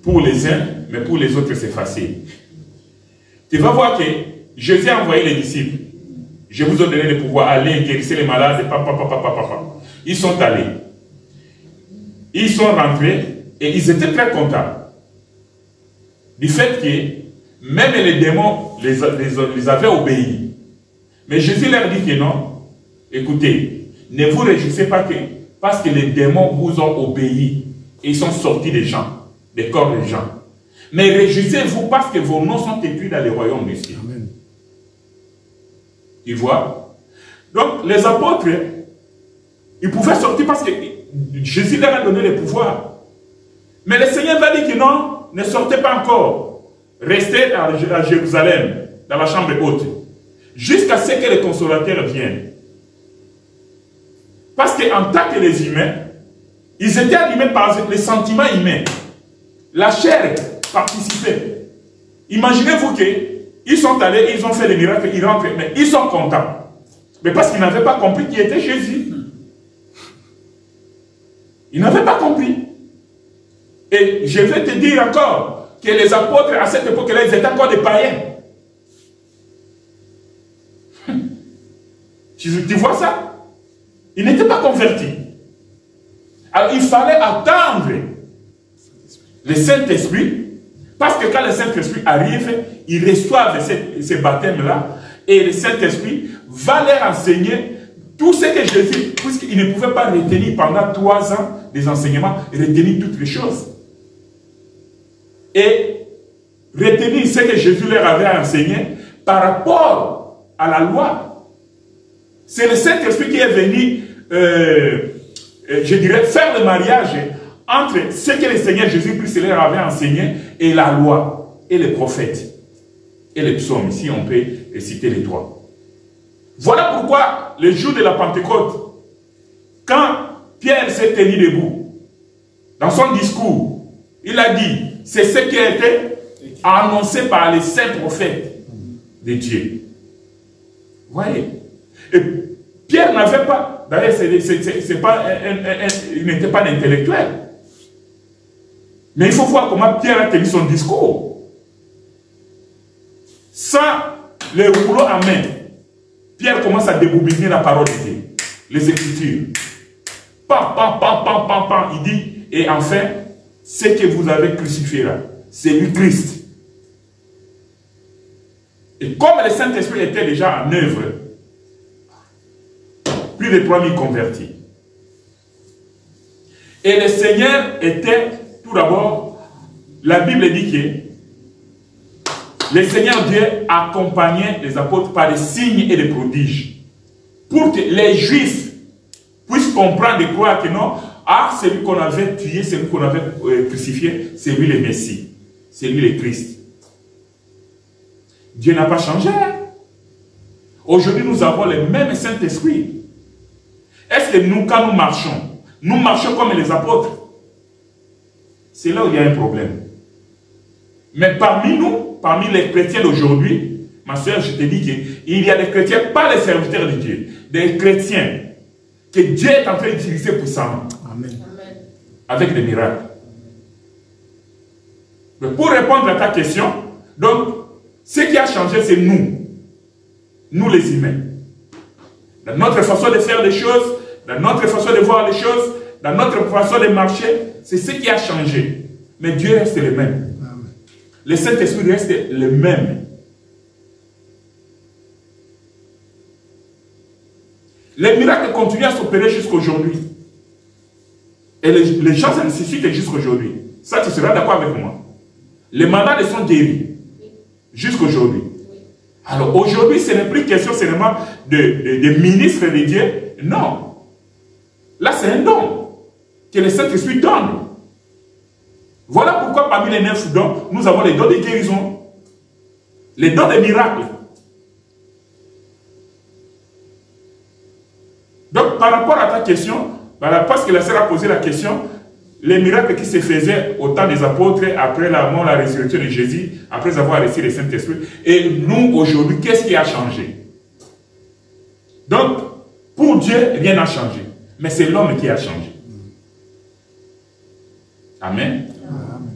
pour les uns, mais pour les autres, c'est facile. Tu vas voir que Jésus a envoyé les disciples. Je vous ai donné le pouvoir, aller guérir les malades, Ils sont allés. Ils sont rentrés et ils étaient très contents du fait que même les démons les avaient obéis. Mais Jésus leur dit que non. Écoutez, ne vous réjouissez pas que parce que les démons vous ont obéi et ils sont sortis des gens, des corps des gens. Mais réjouissez-vous parce que vos noms sont écrits dans le royaume des cieux. Amen. Tu vois? Donc, les apôtres, ils pouvaient sortir parce que Jésus leur a donné le pouvoir. Mais le Seigneur va dire que non, ne sortez pas encore. Restez à Jérusalem, dans la chambre haute, jusqu'à ce que le consolateur vienne. Parce qu'en tant que les humains, ils étaient animés par les sentiments humains. La chair participait. Imaginez-vous qu'ils sont allés, ils ont fait des miracles, ils rentrent, mais ils sont contents. Mais parce qu'ils n'avaient pas compris qui était Jésus. Ils n'avaient pas compris. Et je vais te dire encore que les apôtres, à cette époque-là, ils étaient encore des païens. Tu vois ça? Ils n'étaient pas convertis. Alors il fallait attendre le Saint-Esprit, parce que quand le Saint-Esprit arrive, ils reçoivent ces baptêmes-là, et le Saint-Esprit va leur enseigner tout ce que Jésus, puisqu'ils ne pouvaient pas retenir pendant 3 ans des enseignements, retenir toutes les choses. Et retenir ce que Jésus leur avait enseigné par rapport à la loi. C'est le Saint-Esprit qui est venu, je dirais, faire le mariage entre ce que le Seigneur Jésus-Christ leur avait enseigné et la loi, et les prophètes, et les psaumes. Ici, on peut citer les 3. Voilà pourquoi, le jour de la Pentecôte, quand Pierre s'est tenu debout, dans son discours, il a dit, c'est ce qui a été annoncé par les saints prophètes de Dieu. Vous voyez? Et Pierre n'avait pas, d'ailleurs, il n'était pas un intellectuel. Mais il faut voir comment Pierre a tenu son discours. Sans le rouleau à main, Pierre commence à débobiner la parole de Dieu, les Écritures. Pam, pam, pam, pam, pam, pam. Il dit, et enfin, ce que vous avez crucifié là, c'est lui Christ. Et comme le Saint-Esprit était déjà en œuvre, plus de 3000 convertis. Et le Seigneur était, tout d'abord, la Bible dit que le Seigneur Dieu accompagnait les apôtres par des signes et des prodiges. Pour que les Juifs puissent comprendre et croire que non, ah, celui qu'on avait tué, celui qu'on avait crucifié, c'est lui le Messie. C'est lui le Christ. Dieu n'a pas changé. Aujourd'hui, nous avons le même Saint-Esprit. Est-ce que nous, quand nous marchons comme les apôtres? C'est là où il y a un problème. Mais parmi nous, parmi les chrétiens d'aujourd'hui, ma soeur, je te dis qu'il y a des chrétiens, pas les serviteurs de Dieu, des chrétiens que Dieu est en train d'utiliser puissamment. Amen. Avec des miracles. Mais pour répondre à ta question, donc, ce qui a changé, c'est nous. nous les humains. Dans notre façon de faire les choses, dans notre façon de voir les choses, dans notre façon de marcher, c'est ce qui a changé. Mais Dieu reste le même. Le Saint-Esprit reste le même. Les miracles continuent à s'opérer jusqu'à aujourd'hui. Et les gens se suscitent jusqu'à aujourd'hui. Ça, tu seras d'accord avec moi. Les malades sont guéris. Jusqu'à aujourd'hui. Alors aujourd'hui, ce n'est plus question seulement de ministre de Dieu. Non. Là, c'est un don que le Saint-Esprit donne. Voilà pourquoi parmi les 9 dons, nous avons les dons de guérison. Les dons des miracles. Donc, par rapport à ta question, parce que la sœur a posé la question, les miracles qui se faisaient au temps des apôtres, après la mort, la résurrection de Jésus, après avoir reçu le Saint-Esprit, et nous, aujourd'hui, qu'est-ce qui a changé? Donc, pour Dieu, rien n'a changé. Mais c'est l'homme qui a changé. Amen. Amen.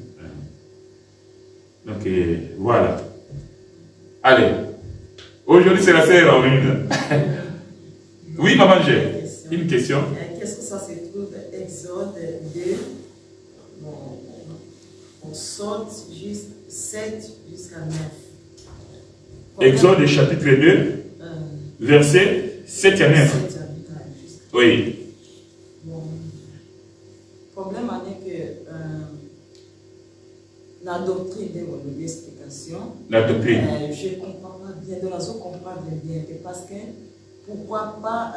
Donc, voilà. Allez. Aujourd'hui, c'est la sœur Aurine. Oui, maman, j'ai une question. Qu'est-ce que ça se trouve? Exode 2. On saute juste 7 jusqu'à 9. Exode chapitre 2, verset 7 à 9. Oui. Bon. Le problème est que la doctrine de l'explication, la doctrine. Je ne comprends pas bien, de la zone comprendre bien, parce que pourquoi pas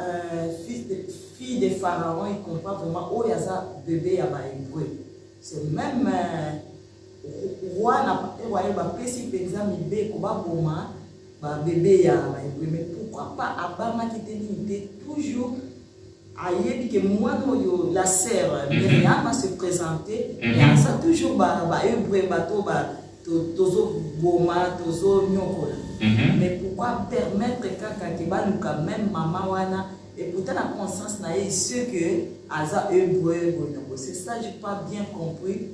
fille de Pharaon, il comprend vraiment où il y a ça bébé à hébreu. C'est même roi n'a pas précis par exemple bébé bébé à hébreu, mais pourquoi pas Abama qui était toujours aïe que moi la sœur Myriam va se présenter et ça toujours hébreu tozo boma tozo nyoko. Mais pourquoi permettre quelqu'un qui va nous quand même maman wana et pourtant la conscience n'a eu ce que Aza hébreu. C'est ça j'ai pas bien compris.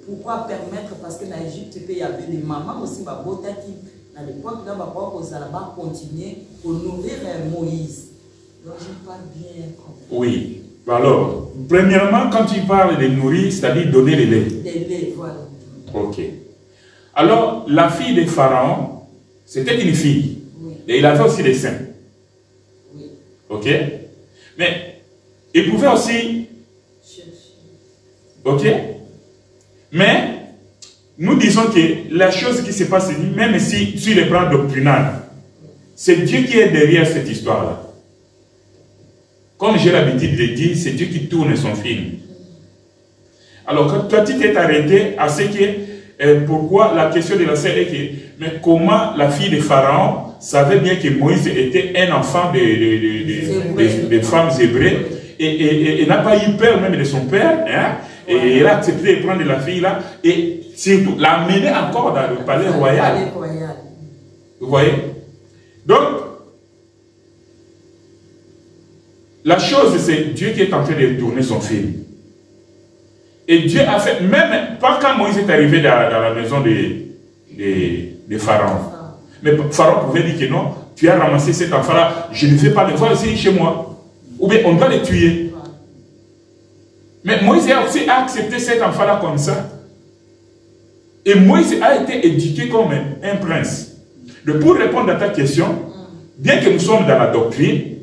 Pourquoi permettre parce que dans l'Égypte il y avait des mamans aussi babota qui à l'époque là va continuer pour nourrir Moïse. Donc j'ai pas bien compris. Oui. Alors, premièrement, quand tu parles de nourrir, c'est-à-dire donner le lait. Le lait, voilà. Ok. Alors, la fille de Pharaon, c'était une fille. Oui. Et il avait aussi des seins. Oui. Ok. Mais, il pouvait aussi... Ok. Mais, nous disons que la chose qui se passe, même si tu les prends doctrinal, c'est Dieu qui est derrière cette histoire-là. Comme j'ai l'habitude de dire, c'est Dieu qui tourne son film. Alors, quand toi, tu t'es arrêté à ce que, pourquoi la question de la sœur est que, mais comment la fille de Pharaon savait bien que Moïse était un enfant de femmes hébreues et n'a pas eu peur même de son père, hein, et il a accepté de prendre la fille là, et surtout l'amener encore dans le palais royal. Vous voyez? Donc, la chose, c'est Dieu qui est en train de tourner son film. Et Dieu a fait, même pas quand Moïse est arrivé dans la maison de Pharaon. Mais Pharaon pouvait dire que non, tu as ramassé cet enfant-là, je ne vais pas le voir ici chez moi. Ou bien on doit le tuer. Mais Moïse a aussi accepté cet enfant-là comme ça. Et Moïse a été éduqué comme un prince. Donc pour répondre à ta question, bien que nous sommes dans la doctrine,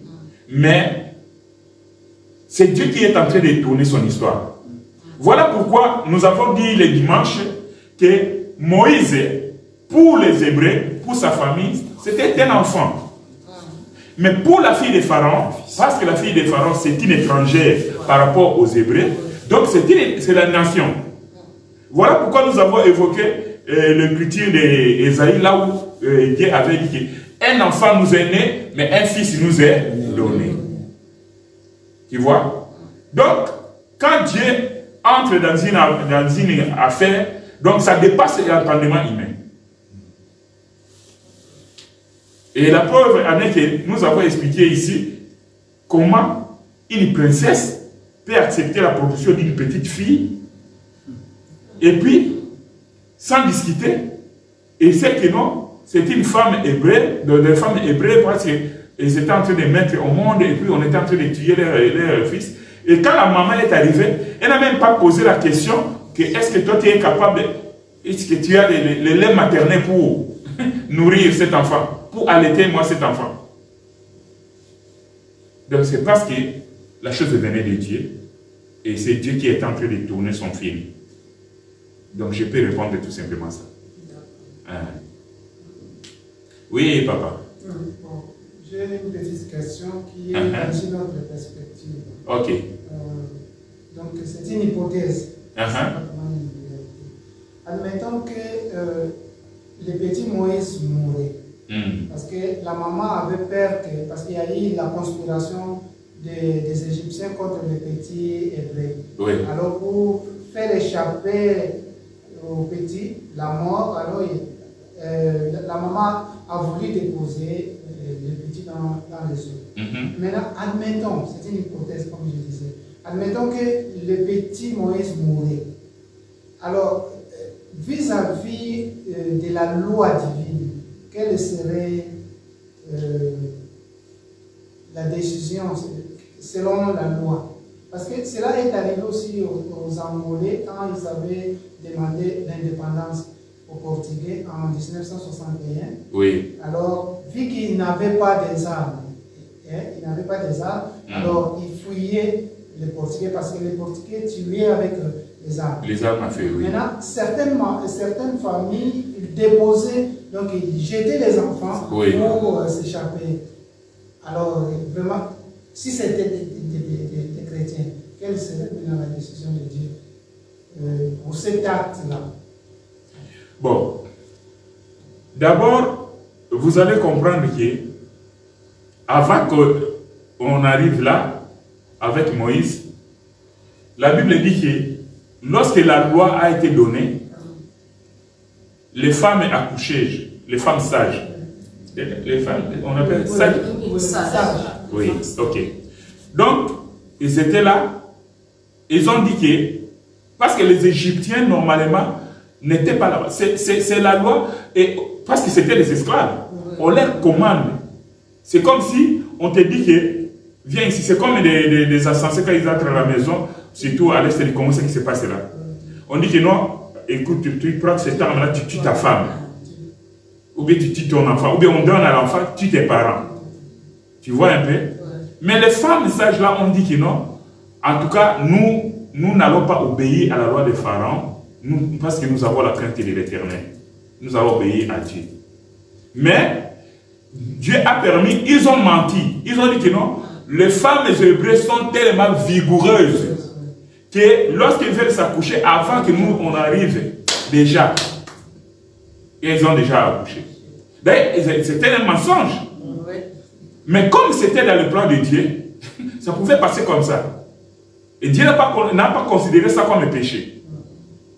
mais c'est Dieu qui est en train de tourner son histoire. Voilà pourquoi nous avons dit le dimanche que Moïse, pour les Hébreux, pour sa famille, c'était un enfant. Mais pour la fille de Pharaon, parce que la fille de Pharaon, c'est une étrangère par rapport aux Hébreux, donc c'est la nation. Voilà pourquoi nous avons évoqué l'écriture d'Ésaïe, là où Dieu avait dit qu'un enfant nous est né, mais un fils nous est donné. Tu vois? Donc, quand Dieu entre dans une affaire, donc ça dépasse l'entendement humain. Et la preuve en est que nous avons expliqué ici comment une princesse peut accepter la production d'une petite fille et puis, sans discuter, et c'est que non, c'est une femme hébraie, des femmes hébreues, parce qu'ils étaient en train de mettre au monde, et puis on était en train de tuer leur fils. Et quand la maman est arrivée, elle n'a même pas posé la question que est-ce que toi tu es capable, est-ce que tu as le lait maternel pour nourrir cet enfant, pour allaiter moi cet enfant. Donc c'est parce que la chose venait de Dieu, et c'est Dieu qui est en train de tourner son film. Donc je peux répondre tout simplement ça. Hein? Oui, papa. Bon, j'ai une petite question qui est dans une autre perspective. Ok. Donc c'est une hypothèse. Admettons que le petit Moïse mourait. Parce que la maman avait peur que, parce qu'il y a eu la conspiration des Égyptiens contre les petits Hébreux. Oui. Alors pour faire échapper au petit la mort, alors la maman a voulu déposer le petit dans les eaux. Maintenant, admettons, c'est une hypothèse comme je disais, admettons que le petit Moïse mourait. Alors, vis-à-vis de la loi divine, quelle serait la décision selon la loi? Parce que cela est arrivé aussi aux Angolais quand ils avaient demandé l'indépendance aux Portugais en 1961. Oui. Alors, vu qu'ils n'avaient pas des armes, alors ils fouillaient les Portugais parce que les Portugais tuaient avec les armes. Les armes à feu, oui. Maintenant, certaines familles ils déposaient, donc ils jetaient les enfants pour s'échapper. Alors, vraiment, si c'était des chrétiens, quelle serait la décision de Dieu pour cet acte-là? Bon, d'abord, vous allez comprendre que avant qu'on arrive là, avec Moïse, la Bible dit que lorsque la loi a été donnée, les femmes accouchées, les femmes sages, les femmes, on appelle sages? Oui, ok. Donc, ils étaient là, ils ont dit que, parce que les Égyptiens, normalement, n'étaient pas là. C'est la loi, et, parce que c'était des esclaves. On leur commande. C'est comme si on te dit que, viens ici, c'est comme des insensés quand ils entrent à la maison, surtout à l'est du Congo, ce qui se passe là. On dit que non, écoute, tu prends cet arme-là, tu tues ta femme. Ou bien tu tues ton enfant, ou bien on donne à l'enfant, tu tes parents. Tu vois un peu? Mais les femmes sages là, on dit que non. En tout cas, nous n'allons pas obéir à la loi de Pharaon, parce que nous avons la crainte de l'Éternel. Nous allons obéir à Dieu. Mais Dieu a permis, ils ont menti. Ils ont dit que non, les femmes hébreues sont tellement vigoureuses que lorsqu'ils veulent s'accoucher, avant que nous on arrive, déjà, ils ont déjà accouché. D'ailleurs, c'était un mensonge. Mais comme c'était dans le plan de Dieu, ça pouvait passer comme ça. Et Dieu n'a pas considéré ça comme un péché.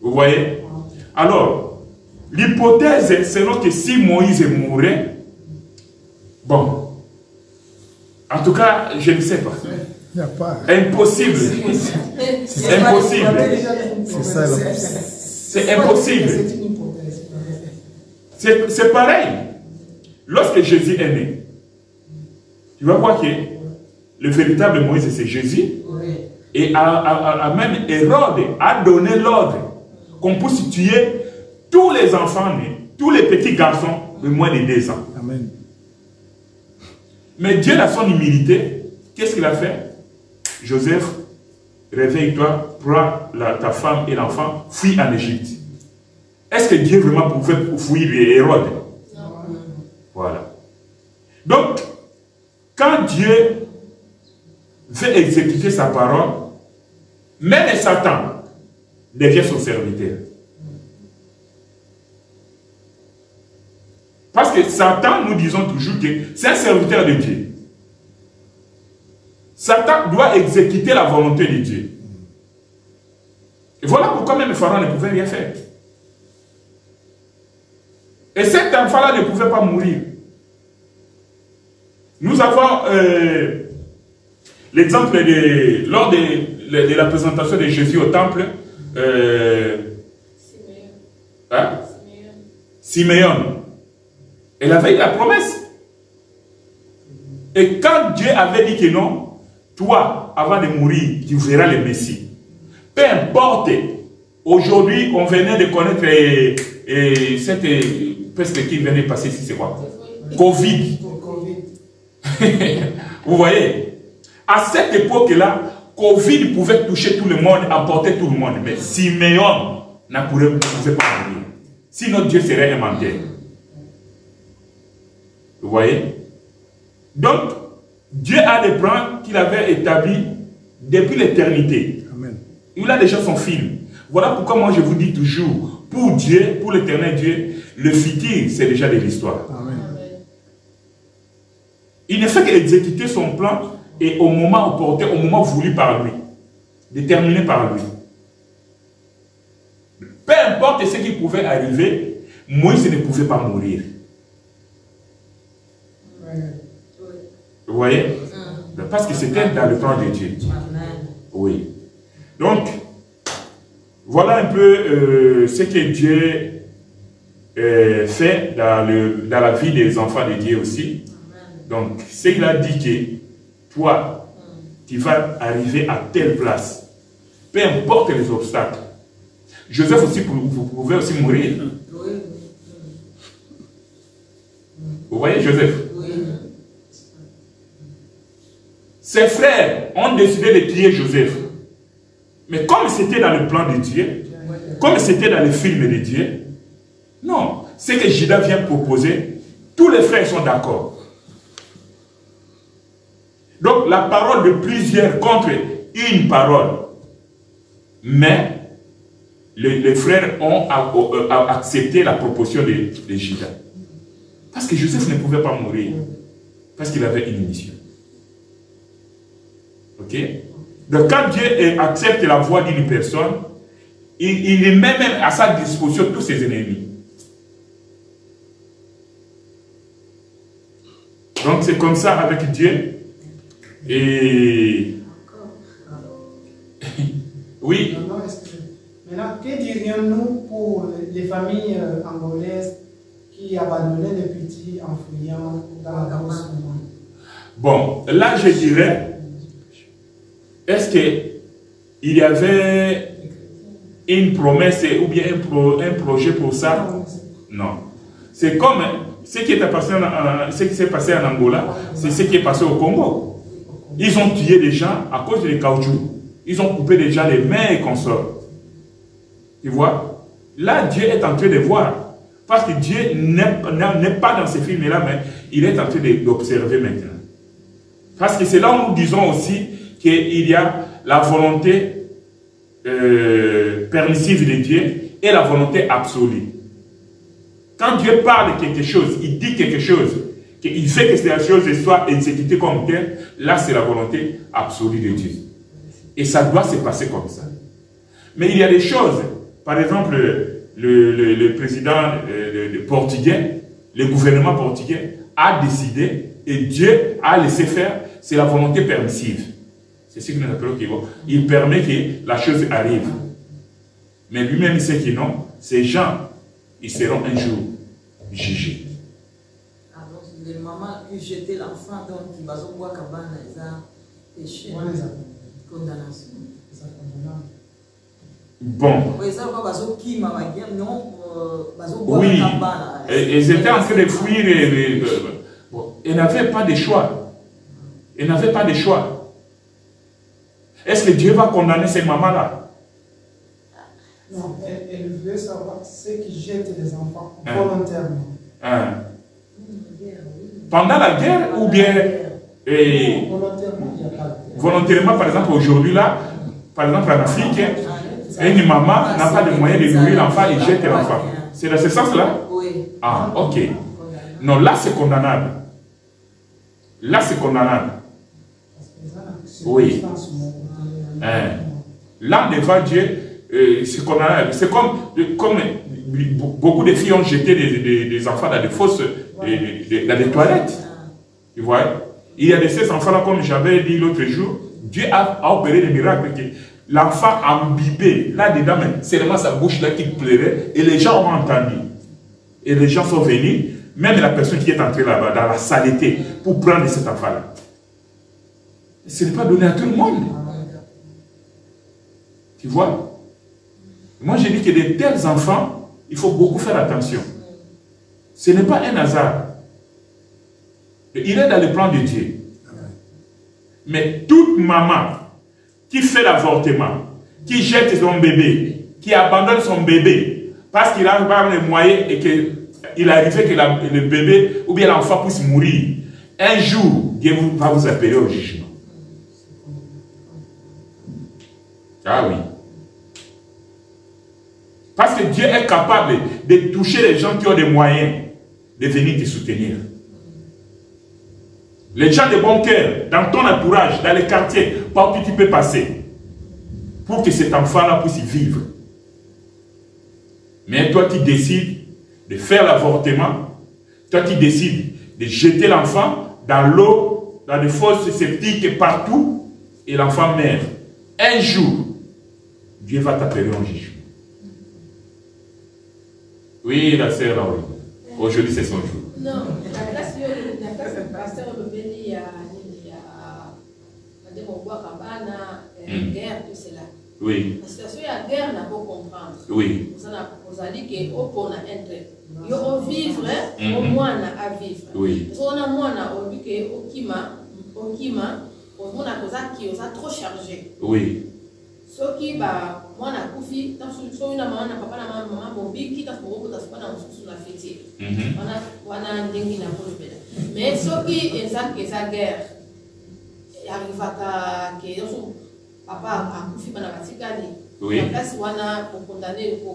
Vous voyez? Alors, l'hypothèse, selon que si Moïse mourait, bon, en tout cas, je ne sais pas. Il n'y a pas. Impossible. C'est impossible. C'est ça. C'est impossible. C'est pareil. Lorsque Jésus est né, tu vas voir que le véritable Moïse, c'est Jésus. Et même Hérode a donné l'ordre qu'on puisse tuer tous les enfants nés, tous les petits garçons de moins de 2 ans. Amen. Mais Dieu, dans son humilité, qu'est-ce qu'il a fait? Joseph, réveille-toi, prends ta femme et l'enfant, fuis en Égypte. Est-ce que Dieu vraiment pouvait fuir Hérode? Non. Voilà. Donc, quand Dieu veut exécuter sa parole, même Satan devient son serviteur. Parce que Satan, nous disons toujours que c'est un serviteur de Dieu. Satan doit exécuter la volonté de Dieu. Et voilà pourquoi même Pharaon ne pouvait rien faire. Et cet enfant-là ne pouvait pas mourir. Nous avons l'exemple lors de la présentation de Jésus au temple. Siméon. Elle avait eu la promesse. Et quand Dieu avait dit que non, toi, avant de mourir, tu verras le Messie. Peu importe, aujourd'hui, on venait de connaître cette peste qui venait de passer ici, c'est quoi? Covid. Vous voyez? À cette époque-là, Covid pouvait toucher tout le monde, emporter tout le monde. Mais Siméon ne pouvait pas mourir. Sinon, Dieu serait inventé. Vous voyez? Donc, Dieu a des plans qu'il avait établis depuis l'éternité. Il a déjà son film. Voilà pourquoi moi je vous dis toujours, pour Dieu, pour l'éternel Dieu, le futur, c'est déjà de l'histoire. Il ne fait qu'exécuter son plan et au moment opportun, au moment voulu par lui, déterminé par lui. Peu importe ce qui pouvait arriver, Moïse ne pouvait pas mourir. Vous voyez? Parce que c'était dans le plan de Dieu. Oui. Donc, voilà un peu ce que Dieu fait dans la vie des enfants de Dieu aussi. Donc, c'est qu'il a dit que toi, tu vas arriver à telle place. Peu importe les obstacles. Joseph aussi, vous pouvez aussi mourir. Vous voyez Joseph? Ses frères ont décidé de tuer Joseph. Mais comme c'était dans le plan de Dieu, comme c'était dans le film de Dieu, non, ce que Judas vient proposer, tous les frères sont d'accord. Donc la parole de plusieurs contre une parole. Mais les frères ont accepté la proposition de Judas. Parce que Joseph ne pouvait pas mourir. Parce qu'il avait une mission. Ok? Donc quand Dieu accepte la voix d'une personne, il met même à sa disposition tous ses ennemis. Donc c'est comme ça avec Dieu. Et... oui. Maintenant, que dirions-nous pour les familles angolaises qui abandonnaient les petits en fouillant dans la grosse monde? Bon, là je dirais, est-ce qu'il y avait une promesse ou bien un projet pour ça? Non. C'est comme ce qui s'est passé en Angola, c'est ce qui est passé au Congo. Ils ont tué des gens à cause des caoutchoucs. Ils ont coupé des gens les mains et consorts. Tu vois? Là, Dieu est en train de voir. Parce que Dieu n'est pas dans ces films-là, mais il est en train d'observer maintenant. Parce que c'est là où nous disons aussi qu'il y a la volonté permissive de Dieu et la volonté absolue. Quand Dieu parle de quelque chose, il dit quelque chose, qu'il fait que cette chose soit exécutée comme telle, là c'est la volonté absolue de Dieu. Et ça doit se passer comme ça. Mais il y a des choses, par exemple, le président portugais, le gouvernement portugais a décidé et Dieu a laissé faire, c'est la volonté permissive. C'est ce que nous appelons qu'il il permet que la chose arrive. Mais lui-même il sait que non, ces gens, ils seront un jour jugés. Alors, les mamans qui jetaient l'enfant, donc ils vont voir cabane, ils ont péché. Condamnation. Bon. Oui. Ils étaient en train de fuir. Ils n'avaient pas de choix. Ils n'avaient pas de choix. Est-ce que Dieu va condamner ces mamans-là? Non, elle veut savoir ceux qui jettent les enfants volontairement. Pendant la guerre ou bien volontairement, il n'y a pas de guerre. Volontairement, par exemple, aujourd'hui, là, par exemple, en Afrique, une maman n'a pas de moyen de nourrir l'enfant et jette l'enfant. C'est dans ce sens-là? Oui. Ah, ok. Non, là, c'est condamnable. Là, c'est condamnable. Oui. Là, devant Dieu, c'est condamnable. C'est comme beaucoup de filles ont jeté des enfants dans des fosses, dans des toilettes. Tu vois? Il y a de ces enfants-là, comme j'avais dit l'autre jour, Dieu a opéré des miracles. L'enfant imbibé, là-dedans, c'est seulement sa bouche là qui pleurait, et les gens ont entendu. Et les gens sont venus, même la personne qui est entrée là-bas, dans la saleté, pour prendre cet enfant-là. Ce n'est pas donné à tout le monde. Tu vois? Moi, j'ai dit que de tels enfants, il faut beaucoup faire attention. Ce n'est pas un hasard. Il est dans le plan de Dieu. Mais toute maman qui fait l'avortement, qui jette son bébé, qui abandonne son bébé, parce qu'il a pas les moyens et qu'il arrivait que le bébé ou bien l'enfant puisse mourir, un jour, Dieu va vous appeler au jugement. Ah oui. Parce que Dieu est capable de toucher les gens qui ont des moyens de venir te soutenir. Les gens de bon cœur, dans ton entourage, dans les quartiers, par où tu peux passer, pour que cet enfant-là puisse y vivre. Mais toi qui décides de faire l'avortement, toi qui décides de jeter l'enfant dans l'eau, dans des fosses sceptiques partout, et l'enfant meurt. Un jour, Dieu va t'appeler en jugement. Oui, la sœur, là, oui. Aujourd'hui, c'est son jour. Non, la classe du pasteur Lobeli a guerre, tout cela. Oui. La situation de guerre, n'a pas comprendre. Oui. Vous avez dit qu'on a un trait. Il y a vivre, au moins à vivre. Oui. Parce qu'on a moins au but que au kima, on a trop chargé. Oui. Ce qui va, moi, na koufi, dans ce une maman, papa, maman, mon big, qui t'a pour vous, t'as pas dans la fête. On a un dingue na pour le pédale. Mais ce qui est ça, que sa guerre, il arrive à que papa a koufi pendant la ticali. Oui. En place, on a pour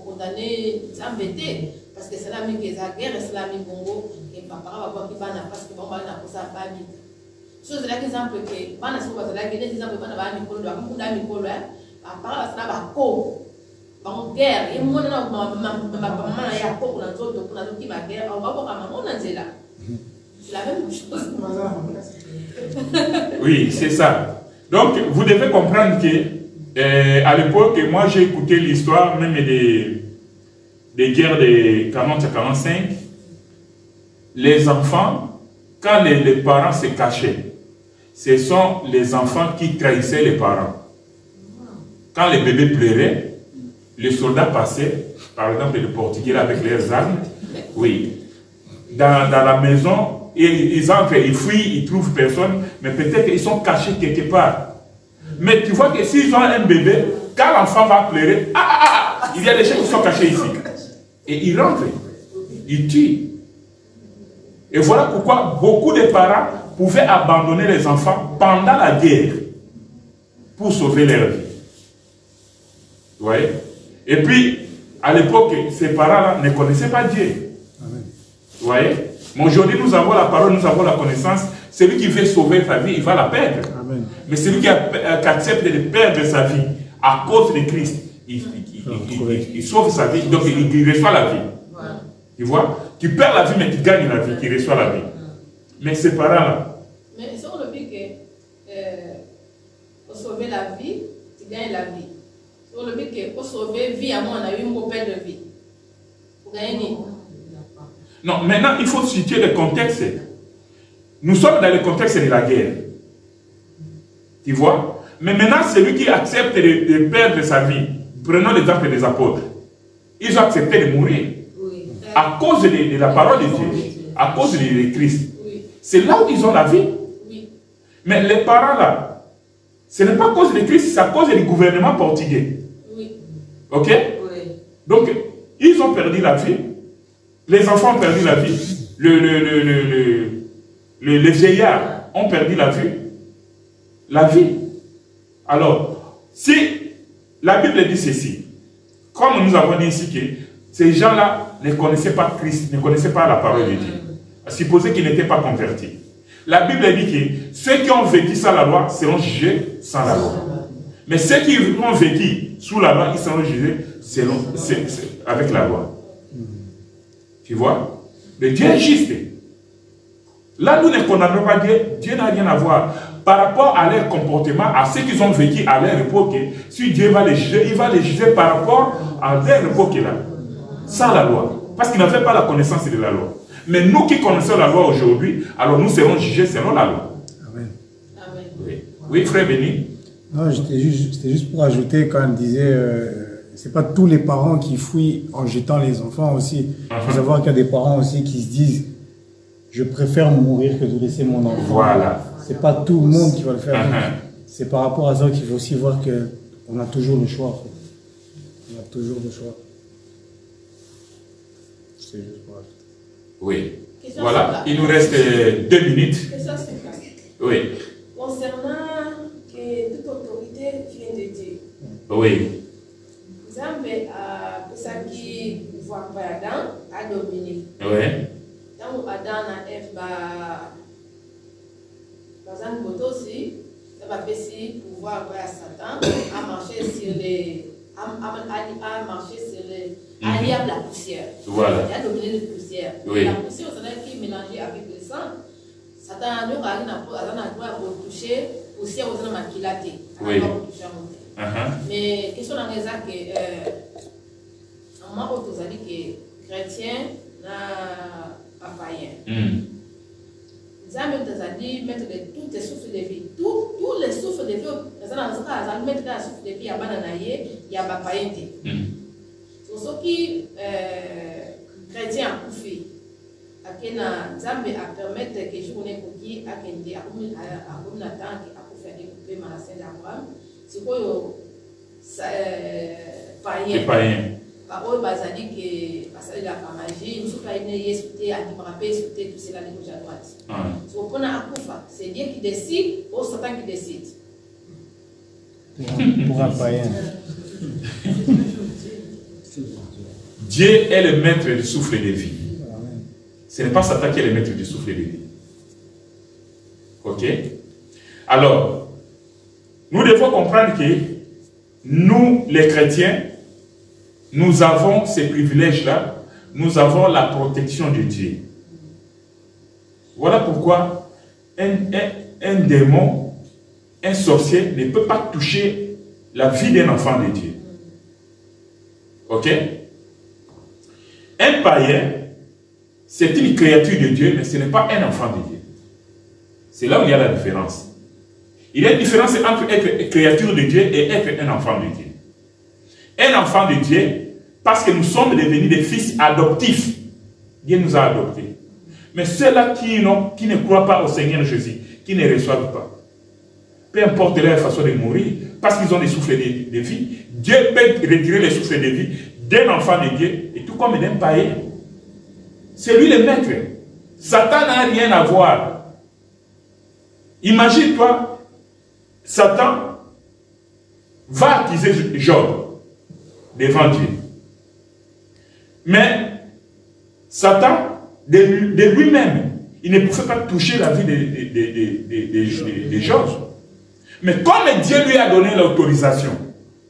condamner, c'est embêté. Parce que c'est la même que sa guerre, c'est la même Congo, et papa va voir qui va na parce que bon, on a pour ça, pas vite. Chose l'exemple que, on a ce qu'on va dire, des exemples, on a un micro, on a un micro, à part ça, en guerre, et moi, maman, il y a pour la zone qui va guerre, on va voir à maman, on a dit là. C'est la même chose. Oui, c'est ça. Donc, vous devez comprendre que, à l'époque, moi, j'ai écouté l'histoire même des guerres de 40 à 45. Les enfants, quand les parents se cachaient, ce sont les enfants qui trahissaient les parents. Quand les bébés pleuraient, les soldats passaient, par exemple les Portugais avec leurs armes, oui, dans la maison, et ils entrent, ils fuient, ils trouvent personne, mais peut-être qu'ils sont cachés quelque part. Mais tu vois que s'ils ont un bébé, quand l'enfant va pleurer, il y a des gens qui sont cachés ici. Et ils rentrent, ils tuent. Et voilà pourquoi beaucoup de parents pouvaient abandonner les enfants pendant la guerre pour sauver leur vie. Vous voyez? Et puis, à l'époque, ces parents-là ne connaissaient pas Dieu. Amen. Vous voyez? Mais aujourd'hui, nous avons la parole, nous avons la connaissance. Celui qui veut sauver sa vie, il va la perdre. Amen. Mais celui qui accepte de perdre sa vie à cause de Christ, il sauve sa vie, donc il reçoit la vie. Ouais. Tu vois? Tu perds la vie, mais tu gagnes la vie, tu reçois la vie. Mais ces parents-là. Mais si on le dit que pour sauver la vie, tu gagnes la vie. Sur le but que pour sauver la vie, à moi, on a eu une perte de vie. Pour gagner. Non, maintenant, il faut situer le contexte. Nous sommes dans le contexte de la guerre. Tu vois? Mais maintenant, celui qui accepte de perdre sa vie, prenons l'exemple des apôtres. Ils ont accepté de mourir. Oui. À cause de la parole de Dieu. À cause de Christ. Oui. C'est là où ils ont la vie. Oui. Mais les parents là, ce n'est pas à cause de Christ, c'est à cause du gouvernement portugais. Oui. Ok? Oui. Donc, ils ont perdu la vie. Les enfants ont perdu la vie. Les vieillards ont perdu la vie. La vie. Alors, si la Bible dit ceci, comme nous avons dit ici que ces gens-là ne connaissaient pas Christ, ne connaissaient pas la parole de Dieu, supposé qu'ils n'étaient pas convertis. La Bible dit que ceux qui ont vécu sans la loi seront jugés sans la loi. Mais ceux qui ont vécu sous la loi, ils seront jugés avec la loi. Tu vois? Mais Dieu est juste. Là, nous ne condamnons pas Dieu. Dieu n'a rien à voir. Par rapport à leur comportement, à ce qu'ils ont vécu à leur époque, si Dieu va les juger, il va les juger par rapport à leur époque là, sans la loi. Parce qu'ils n'avaient pas la connaissance de la loi. Mais nous qui connaissons la loi aujourd'hui, alors nous serons jugés selon la loi. Amen. Amen. Oui, oui frère Béni. Non, c'était juste pour ajouter quand il disait, c'est pas tous les parents qui fuient en jetant les enfants aussi. Il faut savoir qu'il y a des parents aussi qui se disent, je préfère mourir que de laisser mon enfant. Voilà. C'est pas tout le monde qui va le faire. C'est par rapport à ça qu'il faut aussi voir que on a toujours le choix. En fait. On a toujours le choix. C'est juste pour ajouter. Oui. Question Voilà, simple. il nous reste 2 minutes. Question simple. Oui. Concernant que toute autorité vient de Dieu. Oui. Nzambe apesaki pouvoir pa Adam adominer. Oui. Ntango Adam na Eve bazali moto aussi, ça bapesi pouvoir pa Satan à marcher sur les à marcher sur les alliés de la poussière. Voilà. Il a dominé la poussière. Oui. La poussière qui est mélangée avec le sang. Satan a droit de toucher poussière aux hommes qui l'a dit. Oui. Mais question dans les actes que en moi autres a dit que chrétien na païen. Nzambe a dit mettre tous les souffles de vie, tous les souffles de vie, mettre dans le souffle de vie à bananaye, il y a païen. Pour ceux qui chrétien a couffé, akena Nzambe a permettre que je connais qui a kendi a comme la tank a couffé avec couper Manassé d'Abraham. C'est quoi païen? Païen. Parole bazali que passer la magie, nous sommes pas nés sauter, animer, sauter tout cela de gauche à droite. So pour na akufa, c'est Dieu qui décide ou Satan qui décide. Pour un païen. Dieu est le maître du souffle de vie. Ce n'est pas Satan qui est le maître du souffle de vie. Ok? Alors, nous devons comprendre que nous, les chrétiens, nous avons ces privilèges-là, nous avons la protection de Dieu. Voilà pourquoi un démon, un sorcier ne peut pas toucher la vie d'un enfant de Dieu. Ok? Un païen, c'est une créature de Dieu, mais ce n'est pas un enfant de Dieu. C'est là où il y a la différence. Il y a une différence entre être créature de Dieu et être un enfant de Dieu. Un enfant de Dieu, parce que nous sommes devenus des fils adoptifs. Dieu nous a adoptés. Mais ceux-là qui ne croient pas au Seigneur Jésus, qui ne reçoivent pas, peu importe leur façon de mourir, parce qu'ils ont des souffles de vie, Dieu peut retirer les souffles de vie d'un enfant de Dieu, et tout comme d'un païen. C'est lui le maître. Satan n'a rien à voir. Imagine-toi, Satan va accuser Job devant Dieu. Mais Satan, de lui-même, il ne pouvait pas toucher la vie de Job. Mais comme Dieu lui a donné l'autorisation,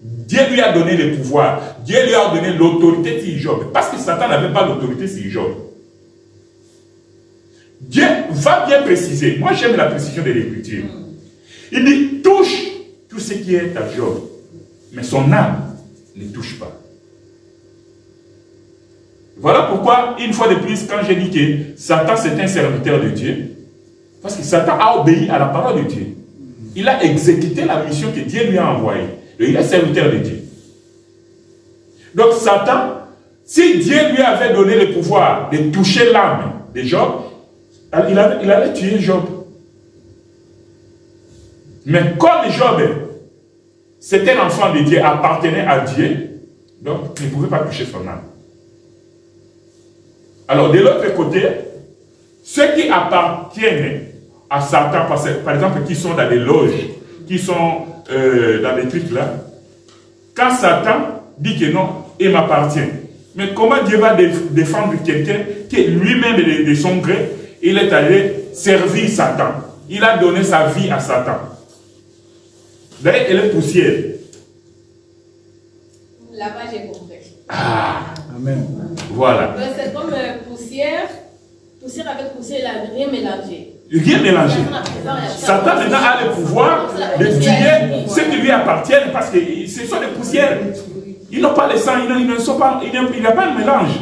Dieu lui a donné le pouvoir, Dieu lui a donné l'autorité sur Job, parce que Satan n'avait pas l'autorité sur Job. Dieu va bien préciser. Moi, j'aime la précision de l'Écriture. Il dit, touche tout ce qui est à Job, mais son âme ne touche pas. Voilà pourquoi, une fois de plus, quand j'ai dit que Satan c'est un serviteur de Dieu, parce que Satan a obéi à la parole de Dieu. Il a exécuté la mission que Dieu lui a envoyée. Il est serviteur de Dieu. Donc Satan, si Dieu lui avait donné le pouvoir de toucher l'âme de Job, il allait tuer Job. Mais comme Job, c'était un enfant de Dieu, appartenait à Dieu, donc il ne pouvait pas toucher son âme. Alors de l'autre côté, ceux qui appartiennent à Satan, par exemple, qui sont dans des loges, qui sont dans des trucs là, quand Satan dit que non, il m'appartient. Mais comment Dieu va défendre quelqu'un qui lui-même de son gré, il est allé servir Satan. Il a donné sa vie à Satan. D'ailleurs, elle est poussière. Là-bas, j'ai compris. Ah, Amen. Voilà. C'est comme poussière. Poussière avec poussière, il n'a rien mélangé. Rien mélangé. Satan maintenant a le pouvoir de tuer ceux qui lui appartiennent parce que ce sont des poussières. Ils n'ont pas le sang, ils ne sont pas, il n'y a pas de mélange.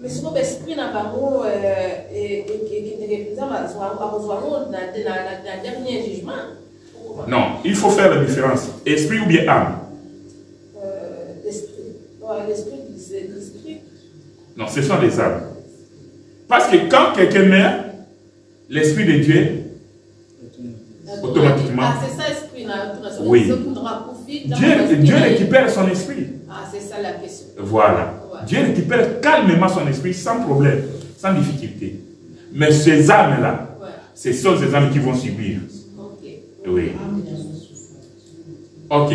Mais si on esprit n'a pas mot et qui représente dans dernier jugement. Non, il faut faire la différence. Esprit ou bien âme? L'esprit. Non, ce sont les âmes. Parce que quand quelqu'un meurt, l'esprit de Dieu, automatiquement. Ah, c'est ça, esprit. Oui. Dieu récupère son esprit. Ah, c'est ça la question. Voilà. Ouais. Dieu récupère calmement son esprit sans problème, sans difficulté. Mais ces âmes-là, ouais, ce sont ces âmes qui vont subir. Ok. Oui. Ok.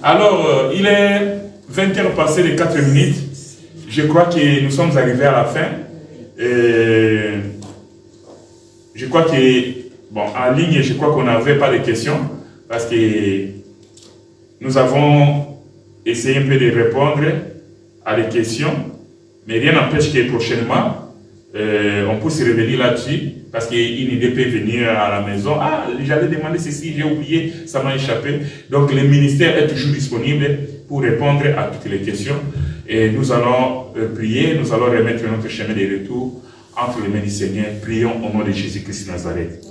Alors, il est 20h passé les 4 minutes. Je crois que nous sommes arrivés à la fin. Je crois que, bon, en ligne, je crois qu'on n'avait pas de questions parce que nous avons essayé un peu de répondre à des questions, mais rien n'empêche que prochainement, on peut se revenir là-dessus parce qu'une idée peut venir à la maison. Ah, j'allais demander ceci, j'ai oublié, ça m'a échappé. Donc, le ministère est toujours disponible pour répondre à toutes les questions. Et nous allons prier, nous allons remettre notre chemin de retour entre les mains du Seigneur. Prions au nom de Jésus-Christ de Nazareth.